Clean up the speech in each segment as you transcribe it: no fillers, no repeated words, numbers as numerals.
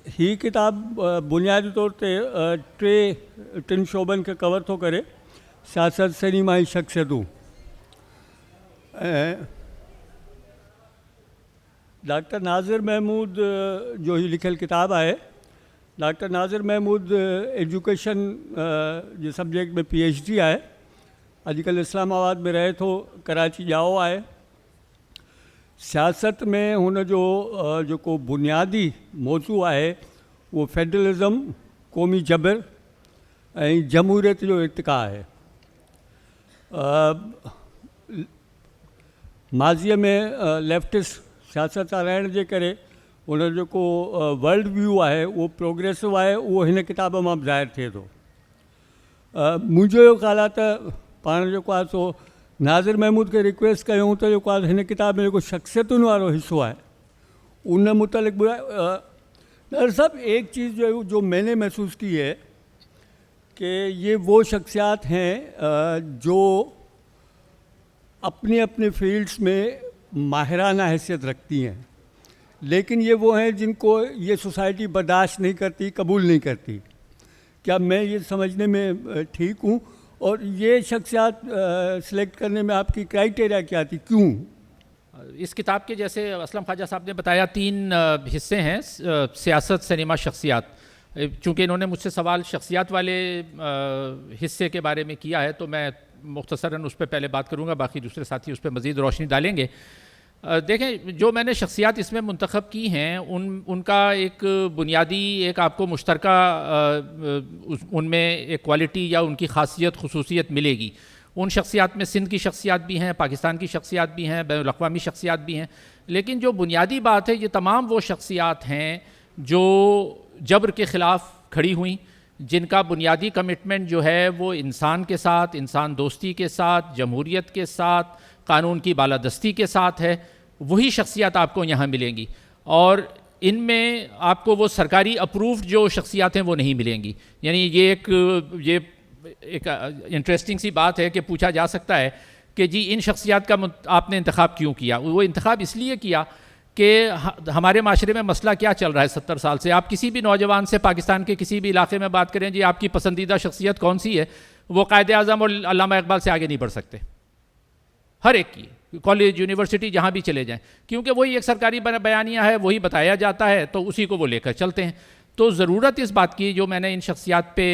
ही किताब बुनियादी तौर ते टिन शोबन खे कवर थो करे, सियासत, सिनेमा जी शख्सियतूं। डॉक्टर नाज़िर महमूद जो ही लिखियल किताब आहे। डॉक्टर नाज़िर महमूद एजुकेशन जे सब्जेक्ट में PhD आहे। अॼुकल्ह इस्लामाबाद में रहे थो, कराची ॼाओ आहे। सियासत में हुन जो जेको बुनियादी मौज़ू आहे उहो फेडरलिज़म, क़ौमी जबर ऐं जमहूरियत जो इर्तिक़ा आहे। माज़ीअ में लेफ्टिस्ट सियासत रहण जे करे हुन जो जेको वर्ल्ड व्यू आहे उहो प्रोग्रेसिव आहे, उहो हिन किताब मां बि ज़ाहिर थिए थो। मुंहिंजो इहो ख़्यालु आहे त पाण जेको आहे सो नाज़िर महमूद खे रिक्वेस्ट कयूं त जेको आहे हिन किताब में जेको शख्सियतुनि वारो हिसो आहे उन मुतलिक़ डॉक्टर साहब, एक चीज़ जो मैंने महसूस की है कि ये वो शख्सियात हैं जो अपने अपने फील्ड्स में माहिराना हैसियत रखती हैं, लेकिन ये वो हैं जिनको ये सोसाइटी बर्दाश्त नहीं करती, कबूल नहीं करती। क्या मैं ये समझने में ठीक हूँ? और ये शख्सियात सिलेक्ट करने में आपकी क्राइटेरिया क्या थी, क्यों? इस किताब के जैसे असलम ख्वाजा साहब ने बताया 3 हिस्से हैं, सियासत, सिनेमा, शख्सियात। चूँकि इन्होंने मुझसे सवाल शख्सियात वाले हिस्से के बारे में किया है तो मैं मुख्तसरन उस पर पहले बात करूँगा, बाकी दूसरे साथी उस पर मज़ीद रोशनी डालेंगे। देखें, जो मैंने शख्सियात इसमें मुंतखब की हैं उनका एक बुनियादी एक आपको मुश्तरका उनमें एक क्वालिटी या उनकी ख़ासियत, खुसूसियत मिलेगी। उन शख्सियात में सिंध की शख्सियात भी हैं, पाकिस्तान की शख्सियात भी हैं, बैनुल अक़वामी शख्सियात भी हैं, लेकिन जो बुनियादी बात है ये तमाम वो शख्सियात हैं जो जबर के ख़िलाफ़ खड़ी हुई, जिनका बुनियादी कमिटमेंट जो है वो इंसान के साथ, इंसान दोस्ती के साथ, जमहूरियत के साथ, कानून की बालादस्ती के साथ है। वही शख्सियत आपको यहाँ मिलेंगी और इनमें आपको वो सरकारी अप्रूव्ड जो शख्सियात हैं वो नहीं मिलेंगी। यानी ये एक इंटरेस्टिंग सी बात है कि पूछा जा सकता है कि जी इन शख्सियात का आपने इंतखाब क्यों किया? वो इंतखाब इसलिए किया कि हमारे माशरे में मसला क्या चल रहा है 70 साल से। आप किसी भी नौजवान से पाकिस्तान के किसी भी इलाके में बात करें, जी आपकी पसंदीदा शख्सियत कौन सी है, वो कायदे आज़म और अल्लामा इकबाल से आगे नहीं बढ़ सकते। हर एक की, कॉलेज, यूनिवर्सिटी, जहाँ भी चले जाएं, क्योंकि वही एक सरकारी बयानिया है, वही बताया जाता है तो उसी को वो लेकर चलते हैं। तो ज़रूरत इस बात की, जो मैंने इन शख्सियात पे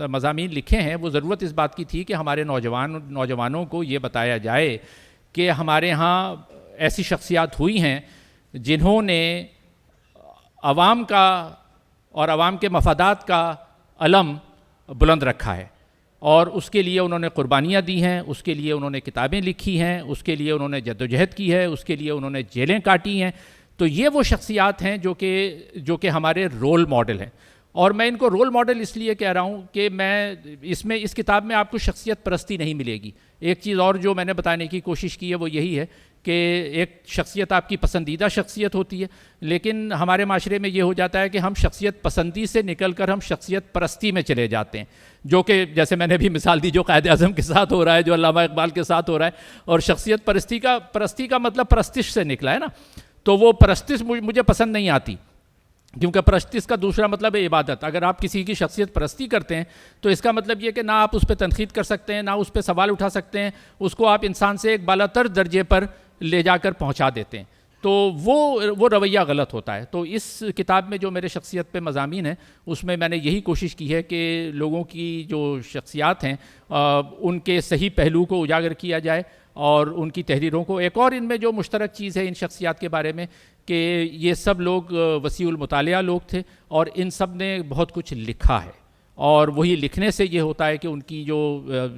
मज़ामीन लिखे हैं, वो ज़रूरत इस बात की थी कि हमारे नौजवानों को ये बताया जाए कि हमारे यहाँ ऐसी शख्सियात हुई हैं जिन्होंने अवाम का और अवाम के मफादात का अलम बुलंद रखा है और उसके लिए उन्होंने कुर्बानियाँ दी हैं, उसके लिए उन्होंने किताबें लिखी हैं, उसके लिए उन्होंने जद्दोजहद की है, उसके लिए उन्होंने जेलें काटी हैं। तो ये वो शख्सियात हैं जो कि हमारे रोल मॉडल हैं। और मैं इनको रोल मॉडल इसलिए कह रहा हूँ कि इस किताब में आपको शख्सियत परस्ती नहीं मिलेगी। एक चीज़ और जो मैंने बताने की कोशिश की है वो यही है कि एक शख्सियत आपकी पसंदीदा शख्सियत होती है, लेकिन हमारे माशरे में ये हो जाता है कि हम शख्सियत पसंदी से निकल कर हम शख्सियत परस्ती में चले जाते हैं, जो कि जैसे मैंने भी मिसाल दी, जो कायदे आज़म के साथ हो रहा है, जो अल्लामा इकबाल के साथ हो रहा है। और शख्सियत परस्ती का मतलब परस्तिश से निकला है ना, तो वो परस्तिश मुझे पसंद नहीं आती, क्योंकि परस्तिश का दूसरा मतलब है इबादत। अगर आप किसी की शख्सियत परस्ती करते हैं तो इसका मतलब ये कि ना आप उस पर तनकीद कर सकते हैं, ना उस पर सवाल उठा सकते हैं, उसको आप इंसान से एक बालातर दर्जे पर ले जाकर पहुंचा देते हैं। तो वो रवैया गलत होता है। तो इस किताब में जो मेरे शख्सियत पे मज़ामीन है उसमें मैंने यही कोशिश की है कि लोगों की जो शख्सियात हैं उनके सही पहलू को उजागर किया जाए और उनकी तहरीरों को। एक और इनमें जो मुश्तरक चीज़ है इन शख्सियात के बारे में कि ये सब लोग वसीउल मुतालिया लोग थे और इन सब ने बहुत कुछ लिखा है, और वही लिखने से ये होता है कि उनकी जो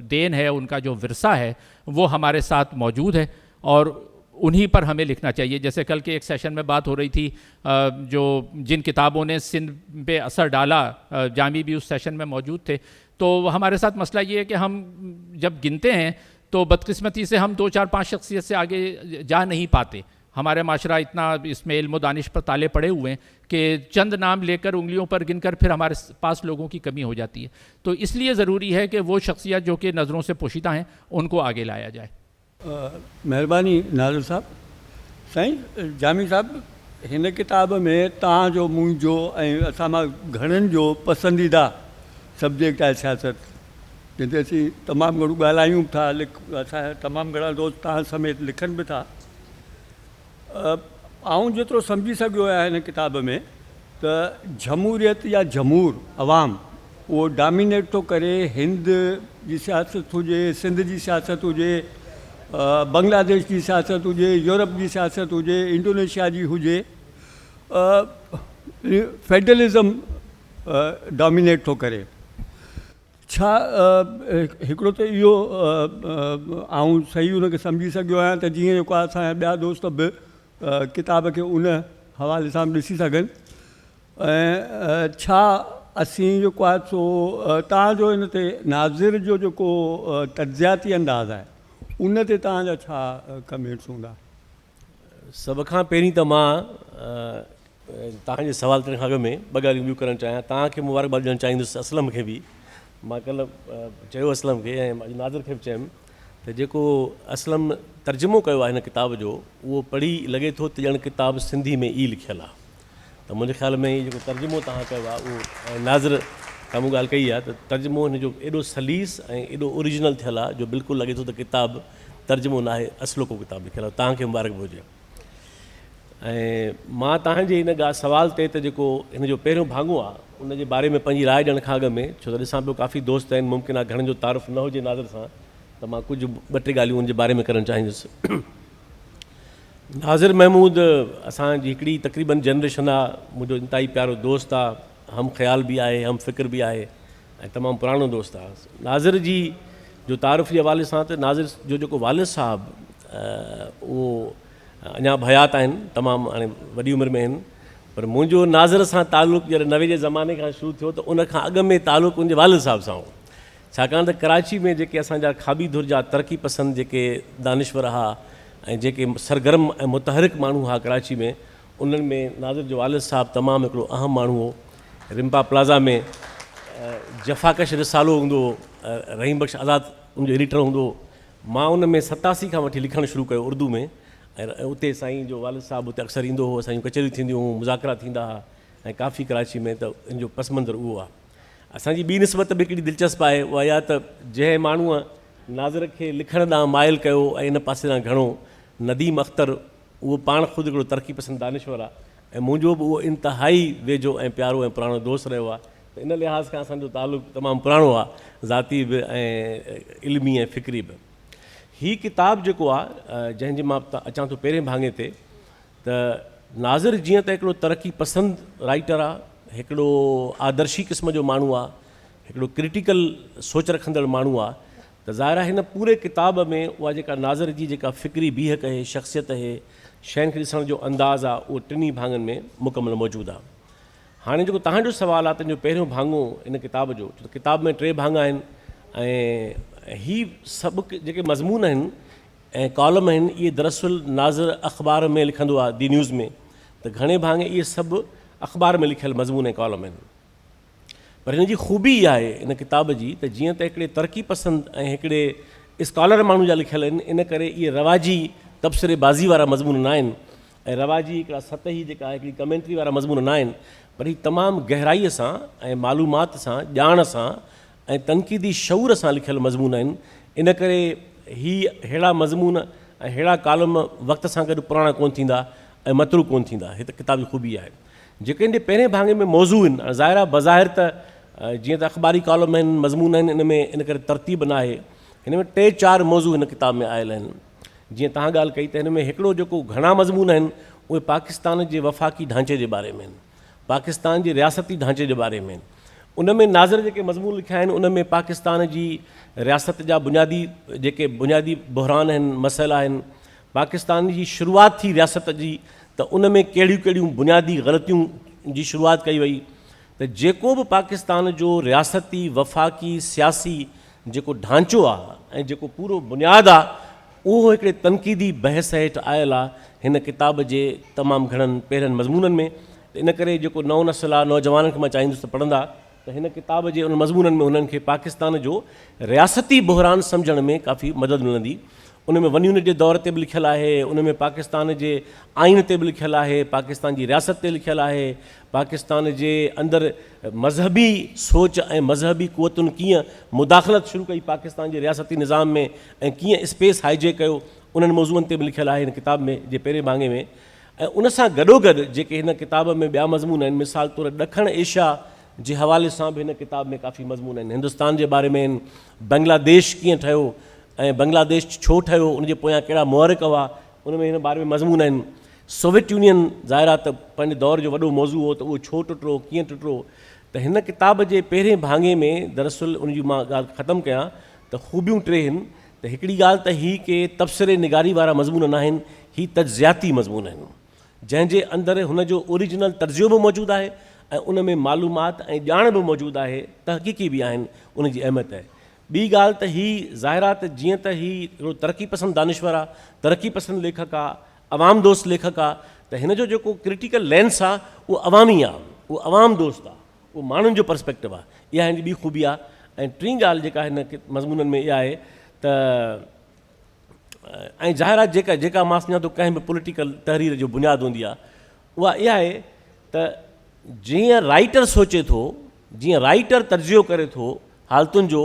देन है, उनका जो विरसा है वो हमारे साथ मौजूद है और उन्हीं पर हमें लिखना चाहिए। जैसे कल के एक सेशन में बात हो रही थी, जिन किताबों ने सिंध पे असर डाला, जामी भी उस सेशन में मौजूद थे। तो हमारे साथ मसला ये है कि हम जब गिनते हैं तो बदकिस्मती से हम 2, 4, 5 शख्सियत से आगे जा नहीं पाते। हमारे माशरा इतना इसमें इल्म व दानिश पर ताले पड़े हुए हैं कि चंद नाम लेकर उंगलियों पर गिनकर फिर हमारे पास लोगों की कमी हो जाती है। तो इसलिए ज़रूरी है कि वो शख्सियत जो कि नज़रों से पोशीदा हैं उनको आगे लाया जाए। महिरबानी नाज़िर साहब। साईं जामी साहब, हिन किताब में तव्हांजो मुंहिंजो ऐं असां मां घणनि जो पसंदीदा सब्जेक्ट आहे सियासत, जिते असीं तमामु घणो ॻाल्हायूं था, असां तमामु घणा दोस्त तव्हां समेत लिखनि बि था। आउं जेतिरो सम्झी सघियो आहियां हिन किताब में त जमहूरियत या जमहूर अवाम उहो डोमिनेट थो करे। हिंद जी सियासत हुजे, सिंध जी सियासत हुजे, बांग्लादेश जी सियासत हुजे, यूरोप जी सियासत हुजे, इंडोनेशिया जी हुजे, फेडरलिज़म डोमिनेट थो करे। छा हिकिड़ो त इहो आउं सही हुनखे सम्झी सघियो आहियां त जीअं जेको आहे असांजा ॿिया दोस्त बि किताब खे उन हवाले सां ॾिसी सघनि, ऐं छा असीं जेको आहे सो तव्हांजो हिन ते नाज़िर जो जेको तज्ज़ियाती अंदाज़ आहे उन ते तव्हांजा छा कमेंट्स हूंदा? सभ खां पहिरीं त मां तव्हांजे सवाल ते अॻ में ॿ ॻाल्हियूं ॿियूं करणु चाहियां। तव्हांखे मुबारकबाद ॾियणु चाहींदुसि असलम खे बि। मां कल्ह चयो असलम खे ऐं नाज़िर खे बि चयुमि त जेको असलम तर्जुमो कयो आहे हिन किताब जो उहो पढ़ी लॻे थो त ॼण किताब सिंधी में ई लिखियलु आहे। त मुंहिंजे ख़्याल में इहो जेको तर्जुमो तव्हां कयो आहे उहो ऐं नाज़िर साम्हूं ॻाल्हि कई आहे त तर्जुमो हिन जो एॾो सलीस ऐं एॾो ओरिजिनल थियलु आहे जो बिल्कुलु लॻे थो त किताब तर्जुमो न आहे, असलो को किताब लिखियलु आहे। तव्हांखे मुबारक बि हुजे। ऐं मां तव्हांजे हिन सवाल ते त जेको हिन जो पहिरियों भाङो आहे उन जे बारे में पंहिंजी राय ॾियण खां अॻ में, छो त ॾिसां पियो काफ़ी दोस्त आहिनि, मुमकिन आहे घणनि जो तारुफ़ न हुजे नाज़िर सां, त मां कुझु ॿ टे ॻाल्हियूं उन जे बारे में करणु चाहींदुसि। नाज़िर महमूद असांजी हिकिड़ी तक़रीबन जनरेशन आहे, मुंहिंजो इंतिहाई प्यारो दोस्त आहे, हम ख़्याल बि आहे, हम फ़िक्र बि आहे ऐं तमामु पुराणो दोस्त आहे। नाज़िर जी जो तारुफ़ जे हवाले सां त नाज़िर जो जेको वालिद साहबु उहो अञा हयात आहिनि, तमामु हाणे वॾी उमिरि में आहिनि, पर मुंहिंजो नाज़िर सां तालुक़ु जॾहिं 90 जे ज़माने खां शुरू थियो त उन खां अॻु में तालुक़ु उनजे वालिद साहब सां हो। छाकाणि त कराची में जेके असांजा खाबी धुर जा तरक़ी पसंद जेके दानिश्वर हुआ ऐं जेके सरगर्म ऐं मुतहरिक माण्हू हुआ कराची में, उन्हनि में नाज़िर जो वालिद साहबु तमामु हिकिड़ो अहम माण्हू हो। रिम्पा प्लाज़ा में जफ़ाकश रिसालो हूंदो हो, रहीम बख़्श आज़ाद उनजो एडिटर हूंदो हो। मां उन में 87 खां वठी लिखणु शुरू कयो उर्दू में, ऐं उते साईं जो वालिद साहबु उते अक्सर ईंदो हो, असांजूं कचहरियूं थींदियूं हुयूं, मुज़ाकरा थींदा हुआ ऐं काफ़ी कराची में, त इन जो पस मंज़र उहो आहे। असांजी ॿी निस्बत बि हिकिड़ी दिलचस्प आहे, उहा इहा त जंहिं माण्हूअ नाज़िर खे लिखण ॾांहुं माइल कयो ऐं इन पासे ॾांहुं घणो, नदीम अख़्तर, उहो पाण ख़ुदि हिकिड़ो तरक़ी पसंद दानिश्वर आहे ऐं मुंहिंजो बि उहो इंतिहाई वेझो ऐं प्यारो ऐं पुराणो दोस्त रहियो आहे। त इन लिहाज़ खां असांजो तालुक़ु तमामु पुराणो आहे, ज़ाती बि ऐं इल्मी ऐं फ़िक्री बि। हीअ किताबु जेको आहे जंहिंजे मां अचां थो पहिरें भाङे ते, त नाज़िर जीअं त हिकिड़ो तरक़ी पसंदि राइटर आहे, हिकिड़ो आदर्शी क़िस्म जो माण्हू आहे, हिकिड़ो क्रिटिकल सोच रखंदड़ माण्हू आहे, त ज़ाहिर आहे हिन पूरे किताब में उहा जेका नाज़िर जी जेका फ़िक्री बीहक आहे, शख़्सियत आहे, शयुनि खे ॾिसण जो अंदाज़ आहे, उहो टिनी भाङनि में मुकमल मौजूदु आहे। हाणे जेको तव्हांजो सुवालु आहे तुंहिंजो पहिरियों भाङो इन किताब जो, छो त किताब में 3 भाङा आहिनि ऐं हीअ सभु जेके मज़मून आहिनि ऐं कॉलम आहिनि, इहे दरअसल नाज़िर अख़बार में लिखंदो आहे, दी न्यूज़ में, त घणे भाङे इहे सभु अख़बार में लिखियलु मज़मून ऐं कॉलम आहिनि। पर हिन जी ख़ूबी इहा आहे इन किताब जी त जीअं त हिकिड़े तरक़ी पसंदि ऐं हिकिड़े स्कॉलर माण्हू जा लिखियलु आहिनि, इन करे इहे रवाजी तबसरे बाज़ी वारा मज़मून न आहिनि ऐं रवाजी हिकिड़ा सतही जेका आहे हिकिड़ी कमेंट्री वारा मज़मून न आहिनि, पर हीअ तमामु गहराईअ सां ऐं मालूमात सां, ॼाण सां ऐं तनक़ीदी शऊर सां लिखियलु मज़मून आहिनि। इन करे हीअ अहिड़ा मज़मून ऐं अहिड़ा कॉलम वक़्त सां गॾु पुराणा कोन थींदा ऐं मतरू कोन थींदा। हीअ त किताब जी ख़ूबी आहे। जेके इन जे पहिरें भाङे में मौज़ू आहिनि, ज़ाहिर आहे बज़ाहिर त जीअं त अख़बारी कॉलम आहिनि, मज़मून आहिनि, इन में इन करे तरतीब न आहे। हिन में 3-4 मौज़ू हिन किताब में आयल आहिनि। जीअं तव्हां ॻाल्हि कई त हिन में हिकिड़ो जेको घणा मज़मून आहिनि उहे पाकिस्तान जे वफ़ाक़ी ढांचे जे बारे में आहिनि, पाकिस्तान जे रियासती ढांचे जे बारे में आहिनि। उन में नाज़िर जेके मज़मून लिखिया आहिनि उन में पाकिस्तान जी रियासत जा जेके बुनियादी बहरान आहिनि, मसइला आहिनि, पाकिस्तान जी शुरूआति थी रियासत जी, त उन में कहिड़ियूं कहिड़ियूं बुनियादी ग़लतियूं जी शुरूआति कई वई, त जेको बि पाकिस्तान जो रियासती वफ़ाक़ी सियासी जेको ढांचो आहे ऐं जेको पूरो बुनियादु आहे, उहो हिकिड़े तनक़ीदी बहस हेठि आयल आहे हिन किताब जे तमामु घणनि पहिरियनि मज़मूननि में। इन करे जेको नओं नस्ल आहे, नौजवाननि खे मां चाहींदुसि त पढ़ंदा त हिन किताब जे उन मज़मूननि में उन्हनि खे पाकिस्तान जो रियासती बहरान सम्झण में काफ़ी मदद मिलंदी। उन में वञण जे दौर ते बि लिखियलु आहे, उन में पाकिस्तान जे आइन ते बि लिखियलु आहे, पाकिस्तान जी रियासत ते लिखियलु आहे, पाकिस्तान जे अंदरि मज़हबी सोच ऐं मज़हबी क़ुवतुनि कीअं मुदाख़लत शुरू कई पाकिस्तान जे रियासती निज़ाम में ऐं कीअं स्पेस हाइजेक कयो, उन्हनि मौज़ूअनि ते बि लिखियलु आहे हिन किताब में जे पहिरें भाङे में। ऐं उन सां गॾोगॾु जेके हिन किताब में ॿिया मज़मून आहिनि, मिसाल तौरु ॾखण एशिया जे हवाले सां बि हिन किताब में काफ़ी मज़मून आहिनि, हिंदुस्तान जे बारे में आहिनि, बांग्लादेश कीअं ठहियो ऐं बांग्लादेश छो ठहियो, उनजे पोयां कहिड़ा मुहरिक हुआ, उन में हिन बारे में मज़मून आहिनि। सोवियत यूनियन ज़ाहिर आहे त पंहिंजे दौर जो वॾो मौज़ू हो, त उहो छो टुटो, कीअं टुटो। त हिन किताब जे पहिरें भाङे में दरअसल उनजी मां ॻाल्हि ख़तमु कयां त ख़ूबियूं टे आहिनि। त हिकिड़ी ॻाल्हि त ही के तबसरे निगारी वारा मज़मून न आहिनि, ही तज्ज़ियाती मज़मून आहिनि, जंहिंजे अंदरि हुनजो ओरिजिनल तर्जुमो बि मौजूदु आहे ऐं उन में मालूमात ऐं ॼाण बि मौजूदु आहे, तहक़ीक़ी बि आहिनि, उनजी अहमियत आहे। ॿी ॻाल्हि त ही ज़ाहिर आहे त जीअं त ही हिकिड़ो तरक़ी पसंदि दानिश्वर आहे, तरक़ी पसंदि लेखक आहे, अवाम दोस्त लेखक आहे, त हिन जो जेको क्रिटिकल लेंस आहे उहो अवामी आहे, उहो अवाम दोस्त आहे, उहो माण्हुनि जो पर्सपेक्टिव आहे, इहा हिन जी ॿी ख़ूबी आहे। ऐं टीं ॻाल्हि जेका हिन मज़मूननि में इहा आहे त ऐं ज़ाहिर आहे जेका मां सम्झां थो कंहिं बि पॉलिटिकल तहरीर जो बुनियादु हूंदी आहे, उहा इहा आहे त जीअं राइटर सोचे थो, जीअं राइटर तर्जुमो करे थो हालतुनि जो,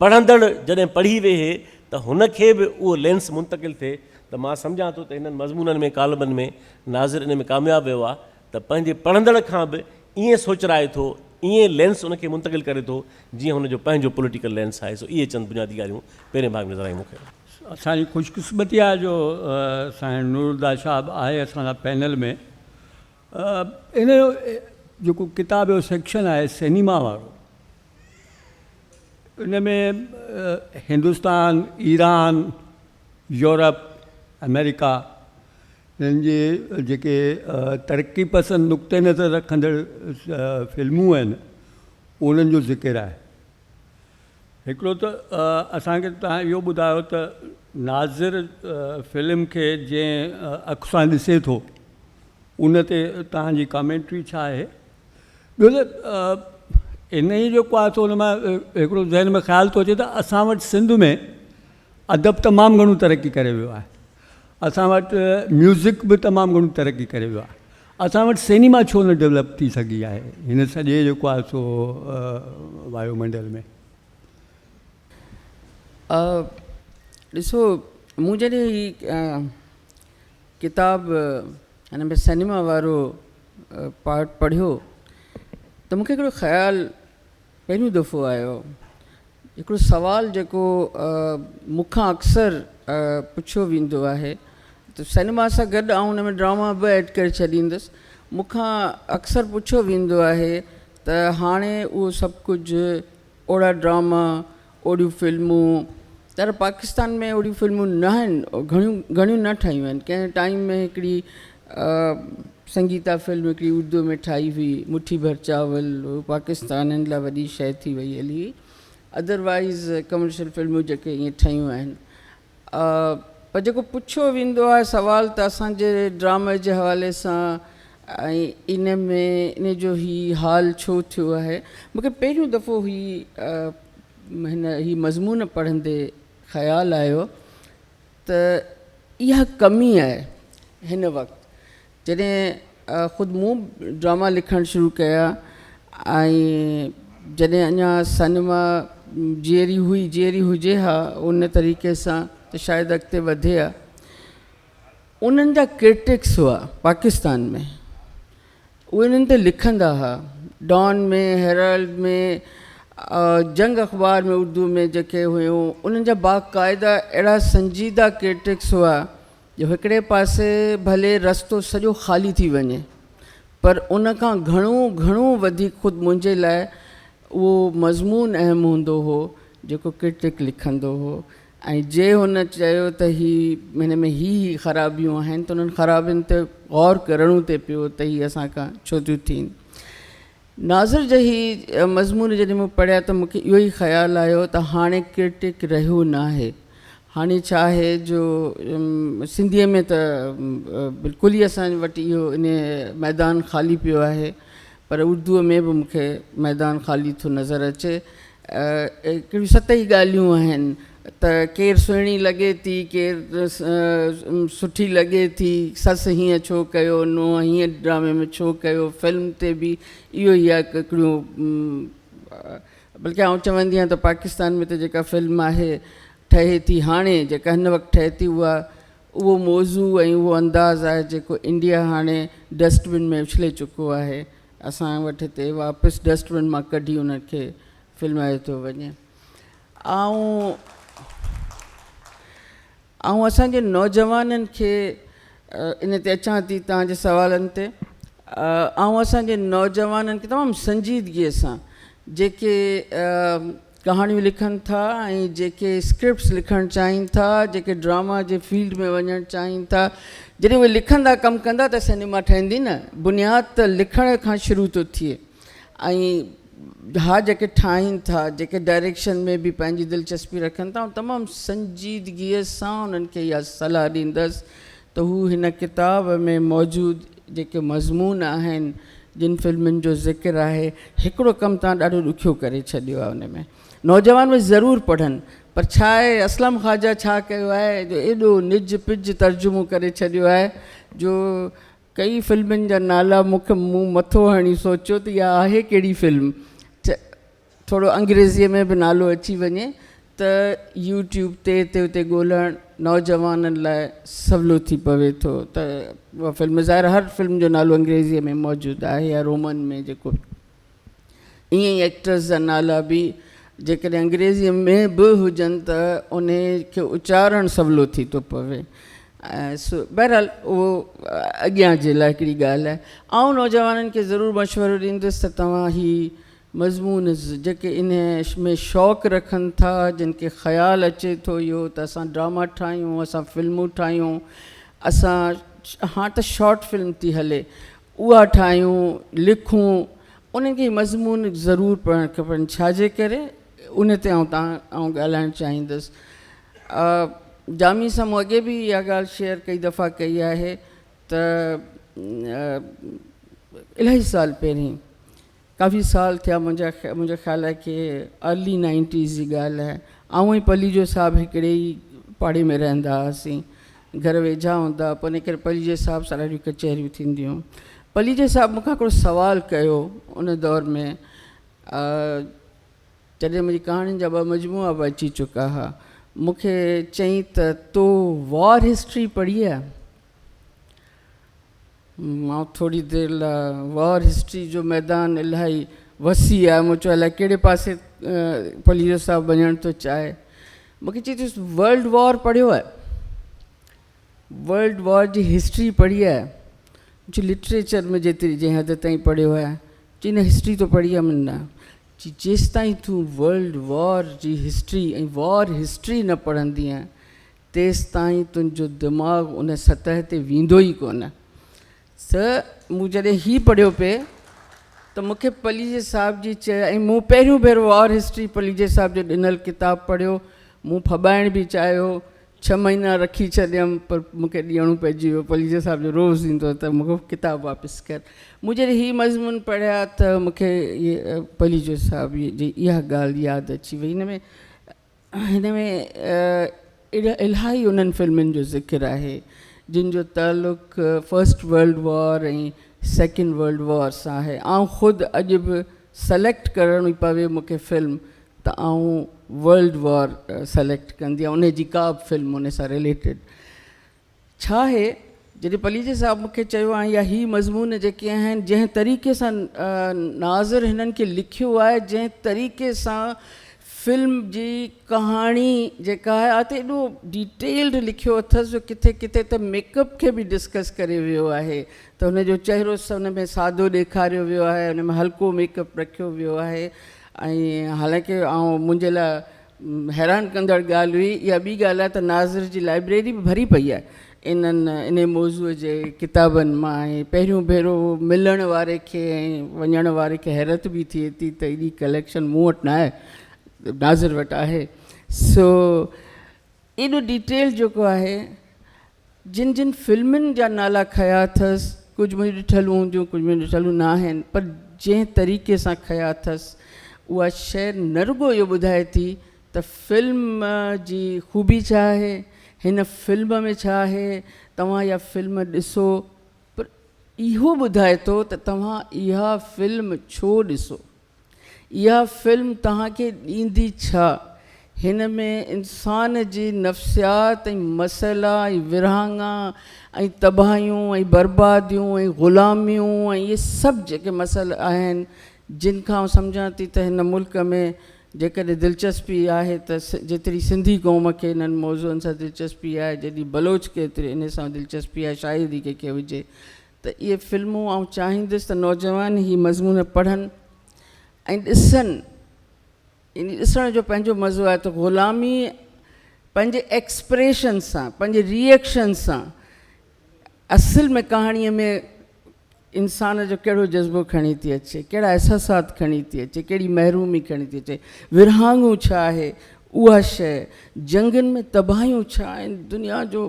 पढ़ंदड़ जॾहिं पढ़ी वेहे त हुनखे बि उहो लेंस मुंतक़िल थिए। त मां सम्झां थो त हिननि मज़मूननि में कालमनि में नाज़िर इन में कामयाबु वियो आहे त पंहिंजे पढ़ंदड़ खां बि ईअं सोचराए थो, ईअं लेंस उनखे मुंतक़िल करे थो जीअं हुनजो पंहिंजो पॉलिटिकल लेंस आहे। सो इहे चंद बुनियादी ॻाल्हियूं पहिरें भाग नज़र आई मूंखे। असांजी ख़ुशकिस्मती आहे जो साईं नूरुल्लाह साहब आहे असांजा पैनल में। इन जो जेको किताब जो सेक्शन आहे सिनेमा वारो, इन में हिंदुस्तान, ईरान, यूरोप, अमेरिका, हिननि जे जेके तरक़ी पसंदि नुक़्ते नज़र रखंदड़ फिल्मूं आहिनि उन्हनि जो ज़िक्र आहे। हिकिड़ो त असांखे तव्हां इहो ॿुधायो त नाज़िर फिल्म खे जंहिं अख सां ॾिसे थो उन ते तव्हांजी कमेंट्री छा आहे? ॿियो त इन ई जेको आहे सो हुन मां हिकिड़ो ज़हन में ख़्यालु थो अचे त असां वटि सिंध में अदब तमामु घणो तरक़ी करे वियो आहे, असां वटि म्यूज़िक बि तमामु घणो तरक़ी करे वियो आहे, असां वटि सिनेमा छो न डेवलप थी सघी आहे हिन सॼे जेको आहे सो वायुमंडल में? ॾिसो, मूं जॾहिं ही किताब हिन में सिनेमा वारो पार्ट पढ़ियो त मूंखे हिकिड़ो ख़्यालु पहिरियों दफ़ो आयो, हिकिड़ो सुवालु जेको मूंखां अक्सर पुछियो वेंदो आहे, त सिनेमा सां गॾु ऐं हुन में ड्रामा बि ऐड करे छॾींदुसि। मूंखां अक्सर पुछियो वेंदो आहे त हाणे उहो सभु कुझु ओड़ा ड्रामा, ओड़ियूं फिल्मूं, तर पाकिस्तान में ओड़ियूं फिल्मूं न आहिनि, घणियूं न ठाहियूं आहिनि। कंहिं टाइम में हिकिड़ी संगीता फिल्म हिकिड़ी उर्दू में ठाही हुई, मुट्ठी भर चावल, पाकिस्तान लाइ वॾी शइ थी वई हली। अदरवाइज़ कमर्शियल फिल्मूं जेके ईअं ठहियूं आहिनि, पर जेको पुछियो वेंदो आहे सुवाल त असांजे ड्रामे जे हवाले सां ऐं इन में इन जो ही हाल छो थियो आहे, मूंखे पहिरियों दफ़ो ही मज़मून पढ़ंदे ख़्यालु आयो त इहा कमी आहे हिन वक़्तु जॾहिं ख़ुदि मूं ड्रामा लिखणु शुरू कया ऐं जॾहिं अञा सिनेमा जीअरी हुजे हा उन तरीक़े सां त शायदि अॻिते वधे हा। उन्हनि जा क्रिटिक्स हुआ पाकिस्तान में, उहे उन्हनि ते लिखंदा हुआ, डॉन में, हेराल्ड में, जंग अख़बार में, उर्दू में जेके हुयूं, उन्हनि जा बाक़ाइदा अहिड़ा संजीदा क्रिटिक्स हुआ जो हिकिड़े पासे भले रस्तो सॼो ख़ाली थी वञे, पर उन खां घणो वधीक ख़ुदि मुंहिंजे लाइ उहो मज़मून अहम हूंदो हो जेको क्रिटिक लिखंदो हो। ऐं जे हुन चयो त हिन में ही ख़राबियूं आहिनि त उन्हनि ख़राबियुनि ते गौर करणो ते पियो त ही असां खां छो थियूं थियनि। नाज़िर जे ही मज़मून जॾहिं मूं पढ़िया त मूंखे इहो ई ख़्यालु आयो त हाणे क्रिटिक रहियो न आहे। हाणे छा आहे जो सिंधीअ में त बिल्कुलु ई असां वटि इहो इन मैदान ख़ाली पियो आहे, पर उर्दूअ में बि मूंखे मैदान ख़ाली थो नज़र अचे। कहिड़ियूं 7 ॻाल्हियूं आहिनि त केरु सुहिणी लॻे थी, केरु सुठी लॻे थी, ससु हीअं छो कयो, नुंहुं हीअं ड्रामे में छो कयो, फिल्म ते बि इहो ई आहे हिकिड़ियूं बल्कि आउं चवंदी आहियां त पाकिस्तान में त जेका फिल्म आहे ठहे थी हाणे, जेका हिन वक़्तु ठहे थी, उहो मौज़ू ऐं उहो अंदाज़ आहे जेको इंडिया हाणे डस्टबिन में उछले चुको आहे। असां वटि हिते वापसि डस्टबिन मां कढी उनखे फिल्मायो थो वञे। ऐं असांजे नौजवाननि खे इन ते अचां थी तव्हांजे सुवालनि ते। ऐं असांजे नौजवाननि खे तमामु संजीदगीअ सां जेके कहाणियूं लिखनि था ऐं जेके स्क्रिप्ट्स लिखणु चाहिनि था, जेके ड्रामा जे फील्ड में वञणु चाहिनि था, जॾहिं उहे लिखंदा कमु कंदा त सिनेमा ठहंदी न। बुनियादु त लिखण खां शुरू थो थिए। ऐं हा, जेके ठाहिनि था, जेके डायरेक्शन में बि पंहिंजी दिलचस्पी रखनि था, ऐं तमामु संजीदगीअ सां उन्हनि खे इहा सलाह ॾींदसि त हू हिन किताब में मौजूदु जेके मज़मून आहिनि, जिन फिल्मुनि जो ज़िक्र आहे, हिकिड़ो कमु तव्हां ॾाढो ॾुखियो करे छॾियो आहे। उन में नौजवान में ज़रूरु पढ़नि, पर छा आहे, असलम ख़्वाजा छा कयो आहे जो एॾो निज पिज तर्जुमो करे छॾियो आहे जो कई फिल्मुनि जा नाला मूं मथो हणी सोचियो त इहा आहे कहिड़ी फिल्म। थोरो अंग्रेज़ीअ में बि नालो अची वञे त यूट्यूब ते हिते हुते ॻोल्हणु नौजवाननि लाइ सवलो थी पवे थो। त उहा फिल्म ज़ाहिर हर फिल्म जो नालो अंग्रेज़ीअ में मौजूदु आहे या रोमन में, जेको ईअं ई एक्टर्स जा नाला बि जेकॾहिं अंग्रेज़ीअ में बि हुजनि त उन खे उचारणु सवलो थी थो पवे। बहरहाल उहो अॻियां जे लाइ हिकिड़ी ॻाल्हि आहे। ऐं नौजवाननि खे ज़रूरु मशवरो ॾींदुसि त तव्हां ही मज़मून जेके इन में शौक़ु रखनि था, जिन खे ख़्यालु अचे थो इहो त असां ड्रामा ठाहियूं, असां फिल्मूं ठाहियूं, असां हाणे त शॉर्ट फिल्म थी हले, उहा ठाहियूं, लिखूं, उन्हनि खे मज़मून ज़रूरु पढ़णु खपनि। छाजे करे उन ते आउं ॻाल्हाइणु चाहींदुसि। जामी सां मूं अॻे बि इहा ॻाल्हि शेयर कई दफ़ा कई आहे त इलाही साल पहिरीं, काफ़ी साल थिया, मुंहिंजो ख़्यालु आहे कि अर्ली 90s जी ॻाल्हि आहे। ऐं पलीजो साहिबु हिकिड़े ई पाड़े में रहंदा हुआसीं, घर वेझा हूंदा, पोइ इन करे पलीजे साहिब सां ॾाढियूं कचहरियूं थींदियूं। पलीजे साहिबु मूंखां हिकिड़ो सुवालु कयो उन दौर में, जॾहिं मुंहिंजी कहाणियुनि जा 2 मजमूआ बि अची चुका हुआ। मूंखे चई त तो वॉर हिस्ट्री पढ़ी आहे? मां थोरी देरि लाइ, वॉर हिस्ट्री जो मैदान इलाही वसी आहे, मूं चयो अलाए कहिड़े पासे पलीजो साहिबु वञणु थो चाहे। मूंखे चई थो वर्ल्ड वॉर पढ़ियो आहे? वर्ल्ड वॉर जी हिस्ट्री पढ़ी आहे? मुंहिंजी लिटरेचर में जेतिरी जंहिं हद ताईं पढ़ियो आहे। चई न हिस्ट्री तो पढ़ी आहे। न जी, जेसि ताईं तूं वर्ल्ड वॉर जी हिस्ट्री ऐं वॉर हिस्ट्री न पढ़ंदी आहे तेसि ताईं तुंहिंजो दिमाग़ु उन सतह ते वेंदो ई कोन। त मूं जॾहिं ही पढ़ियो पिए त मूंखे पलीजे साहिब जी ऐं मूं पहिरियों भेरो वॉर हिस्ट्री पलीजे साहिब जो ॾिनल किताबु पढ़ियो। मूं फॿाइण बि चाहियो, 6 महीना रखी छॾियमि, पर मूंखे ॾियणो पइजी वियो। पलीजे साहिब जो रोज़ु ईंदो त मूंखे किताबु वापसि कर। मूं जॾहिं ही मज़मून पढ़िया त मूंखे इहे पलीजे साहिब जी इहा ॻाल्हि यादि अची वई। हिन में इलाही उन्हनि फिल्मुनि जो ज़िक्र आहे जिन जो तालुक़ फर्स्ट वर्ल्ड वॉर ऐं सेकेंड वर्ल्ड वॉर सां आहे। ऐं ख़ुदि अॼु बि सेलेक्ट करिणी पवे मूंखे फिल्म त आउं वर्ल्ड वॉर सेलेक्ट कंदी आहियां, उन जी का बि फिल्म उन सां रिलेटेड। छा आहे, जॾहिं पलीजे साहिबु मूंखे चयो आहे या ही मज़मून जेके आहिनि जंहिं तरीक़े सां नाज़िर हिननि खे लिखियो आहे, जंहिं तरीक़े सां फिल्म जी कहाणी जेका आहे त एॾो डिटेल्ड लिखियो अथसि जो किथे किथे त मेकअप खे बि डिस्कस करे वियो आहे त हुनजो चहिरो हुन में सादो ॾेखारियो वियो आहे, हुन में हल्को मेकअप रखियो वियो आहे। ऐं हालांकि मुंहिंजे लाइ हैरान कंदड़ ॻाल्हि हुई इहा ॿी ॻाल्हि आहे त नाज़िर जी लाइब्रेरी बि भरी पई आहे इन मौज़ूअ जे किताबनि मां। ऐं पहिरियों भेरो मिलण वारे खे ऐं वञण वारे खे हैरत बि थिए थी त एॾी कलेक्शन मूं वटि न आहे, नाज़िर वटि आहे। सो एॾो डिटेल जेको आहे, जिन जिन फिल्मुनि जा नाला खया अथसि, कुझु मुंहिंजी ॾिठलूं हूंदियूं, कुझु मुंहिंजी ॾिठलूं न आहिनि, पर जंहिं तरीक़े सां खया अथसि उहा शइ न रुॻो इहो ॿुधाए थी त फिल्म जी ख़ूबी छा आहे, हिन फिल्म में छा आहे, तव्हां इहा फिल्म ॾिसो, पर इहो ॿुधाए थो त तव्हां इहा फिल्म छो ॾिसो, इहा फिल्म तव्हांखे ॾींदी छा। हिन में इंसान जी नफ़्सियात ऐं मसइला ऐं विरहाङा ऐं तबाहियूं ऐं बर्बादियूं ऐं ग़ुलामियूं ऐं इहे सभु जेके मसइला आहिनि जिन खां आउं सम्झां थी त हिन मुल्क में जेकॾहिं दिलचस्पी आहे त जेतिरी सिंधी क़ौम खे इन्हनि मौज़ुअनि सां दिलचस्पी आहे, जॾहिं बलोच खे एतिरी इन सां दिलचस्पी आहे, शायदि ई कंहिंखे हुजे, त इहे फिल्मूं आउं चाहींदुसि त नौजवान ही मज़मून पढ़नि ऐं ॾिसनि। इन ॾिसण जो पंहिंजो मज़ो आहे त ग़ुलामी पंहिंजे एक्सप्रेशन सां, पंहिंजे रिएक्शन सां असुल में कहाणीअ में इंसान जो कहिड़ो जज़्बो खणी थी अचे, कहिड़ा अहसासात खणी थी अचे, कहिड़ी महरूमी खणी थी अचे, विरहाङो छा आहे उहा शइ, जंगनि में तबाहियूं छा आहिनि, दुनिया जो